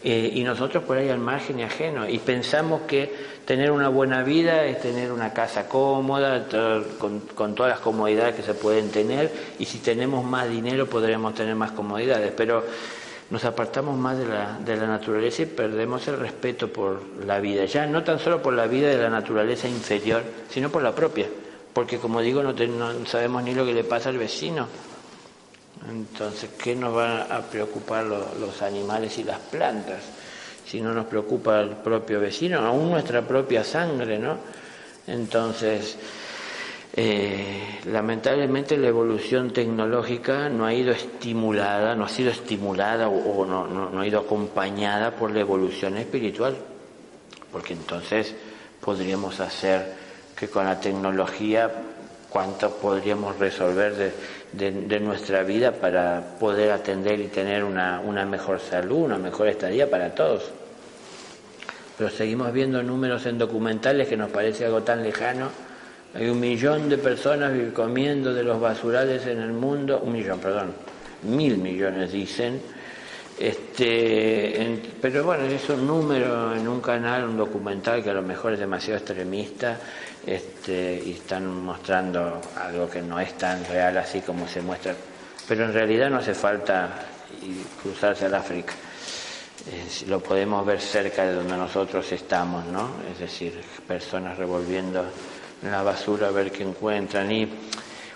Y nosotros por ahí al margen y ajeno, y pensamos que tener una buena vida es tener una casa cómoda, con todas las comodidades que se pueden tener, y si tenemos más dinero podremos tener más comodidades, pero nos apartamos más de la naturaleza y perdemos el respeto por la vida, ya no tan solo por la vida de la naturaleza inferior, sino por la propia, porque como digo, no sabemos ni lo que le pasa al vecino. Entonces, ¿qué nos van a preocupar los animales y las plantas? Si no nos preocupa el propio vecino, aún nuestra propia sangre, ¿no? Entonces, lamentablemente la evolución tecnológica no ha sido estimulada o no ha ido acompañada por la evolución espiritual, porque entonces podríamos hacer que con la tecnología cuánto podríamos resolver de nuestra vida para poder atender y tener una mejor salud, una mejor estadía para todos. Pero seguimos viendo números en documentales que nos parece algo tan lejano. Hay 1 millón de personas comiendo de los basurales en el mundo, 1.000 millones dicen. Pero bueno, es un número en un canal, un documental que a lo mejor es demasiado extremista, y están mostrando algo que no es tan real así como se muestra, pero en realidad no hace falta cruzarse al África, lo podemos ver cerca de donde nosotros estamos, ¿no? Es decir, personas revolviendo en la basura a ver qué encuentran, y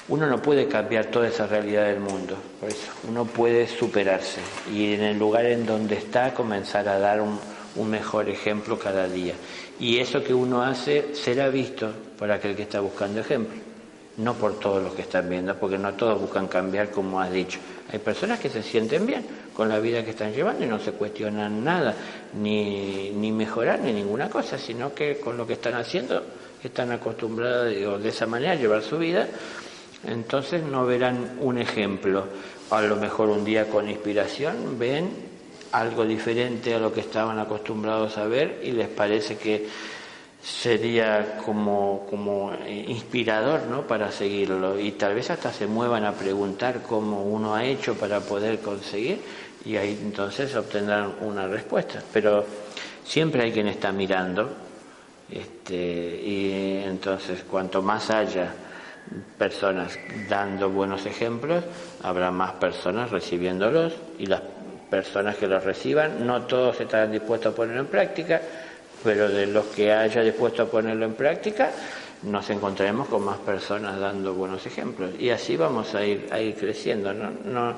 uno no puede cambiar toda esa realidad del mundo, por eso uno puede superarse y en el lugar en donde está comenzar a dar un mejor ejemplo cada día, y eso que uno hace será visto por aquel que está buscando ejemplo, no por todos los que están viendo, porque no todos buscan cambiar, como has dicho. Hay personas que se sienten bien con la vida que están llevando y no se cuestionan nada, ni mejorar ni ninguna cosa, sino que con lo que están haciendo están acostumbrados de esa manera a llevar su vida. Entonces no verán un ejemplo. A lo mejor un día con inspiración ven algo diferente a lo que estaban acostumbrados a ver y les parece que sería como inspirador, ¿no?, para seguirlo, y tal vez hasta se muevan a preguntar cómo uno ha hecho para poder conseguir, y ahí entonces obtendrán una respuesta. Pero siempre hay quien está mirando, y entonces cuanto más haya personas dando buenos ejemplos, habrá más personas recibiéndolos, y las personas que los reciban, no todos estarán dispuestos a ponerlo en práctica, pero de los que haya dispuesto a ponerlo en práctica, nos encontraremos con más personas dando buenos ejemplos, y así vamos a ir creciendo. No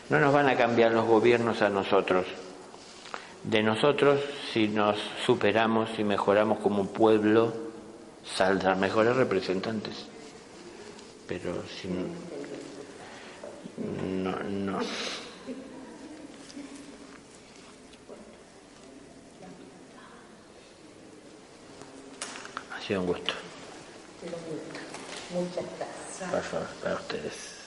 nos van a cambiar los gobiernos a nosotros, De nosotros, si nos superamos y mejoramos como pueblo, saldrán mejores representantes. Pero si no. Ha sido un gusto. Muchas gracias. Por favor, para ustedes.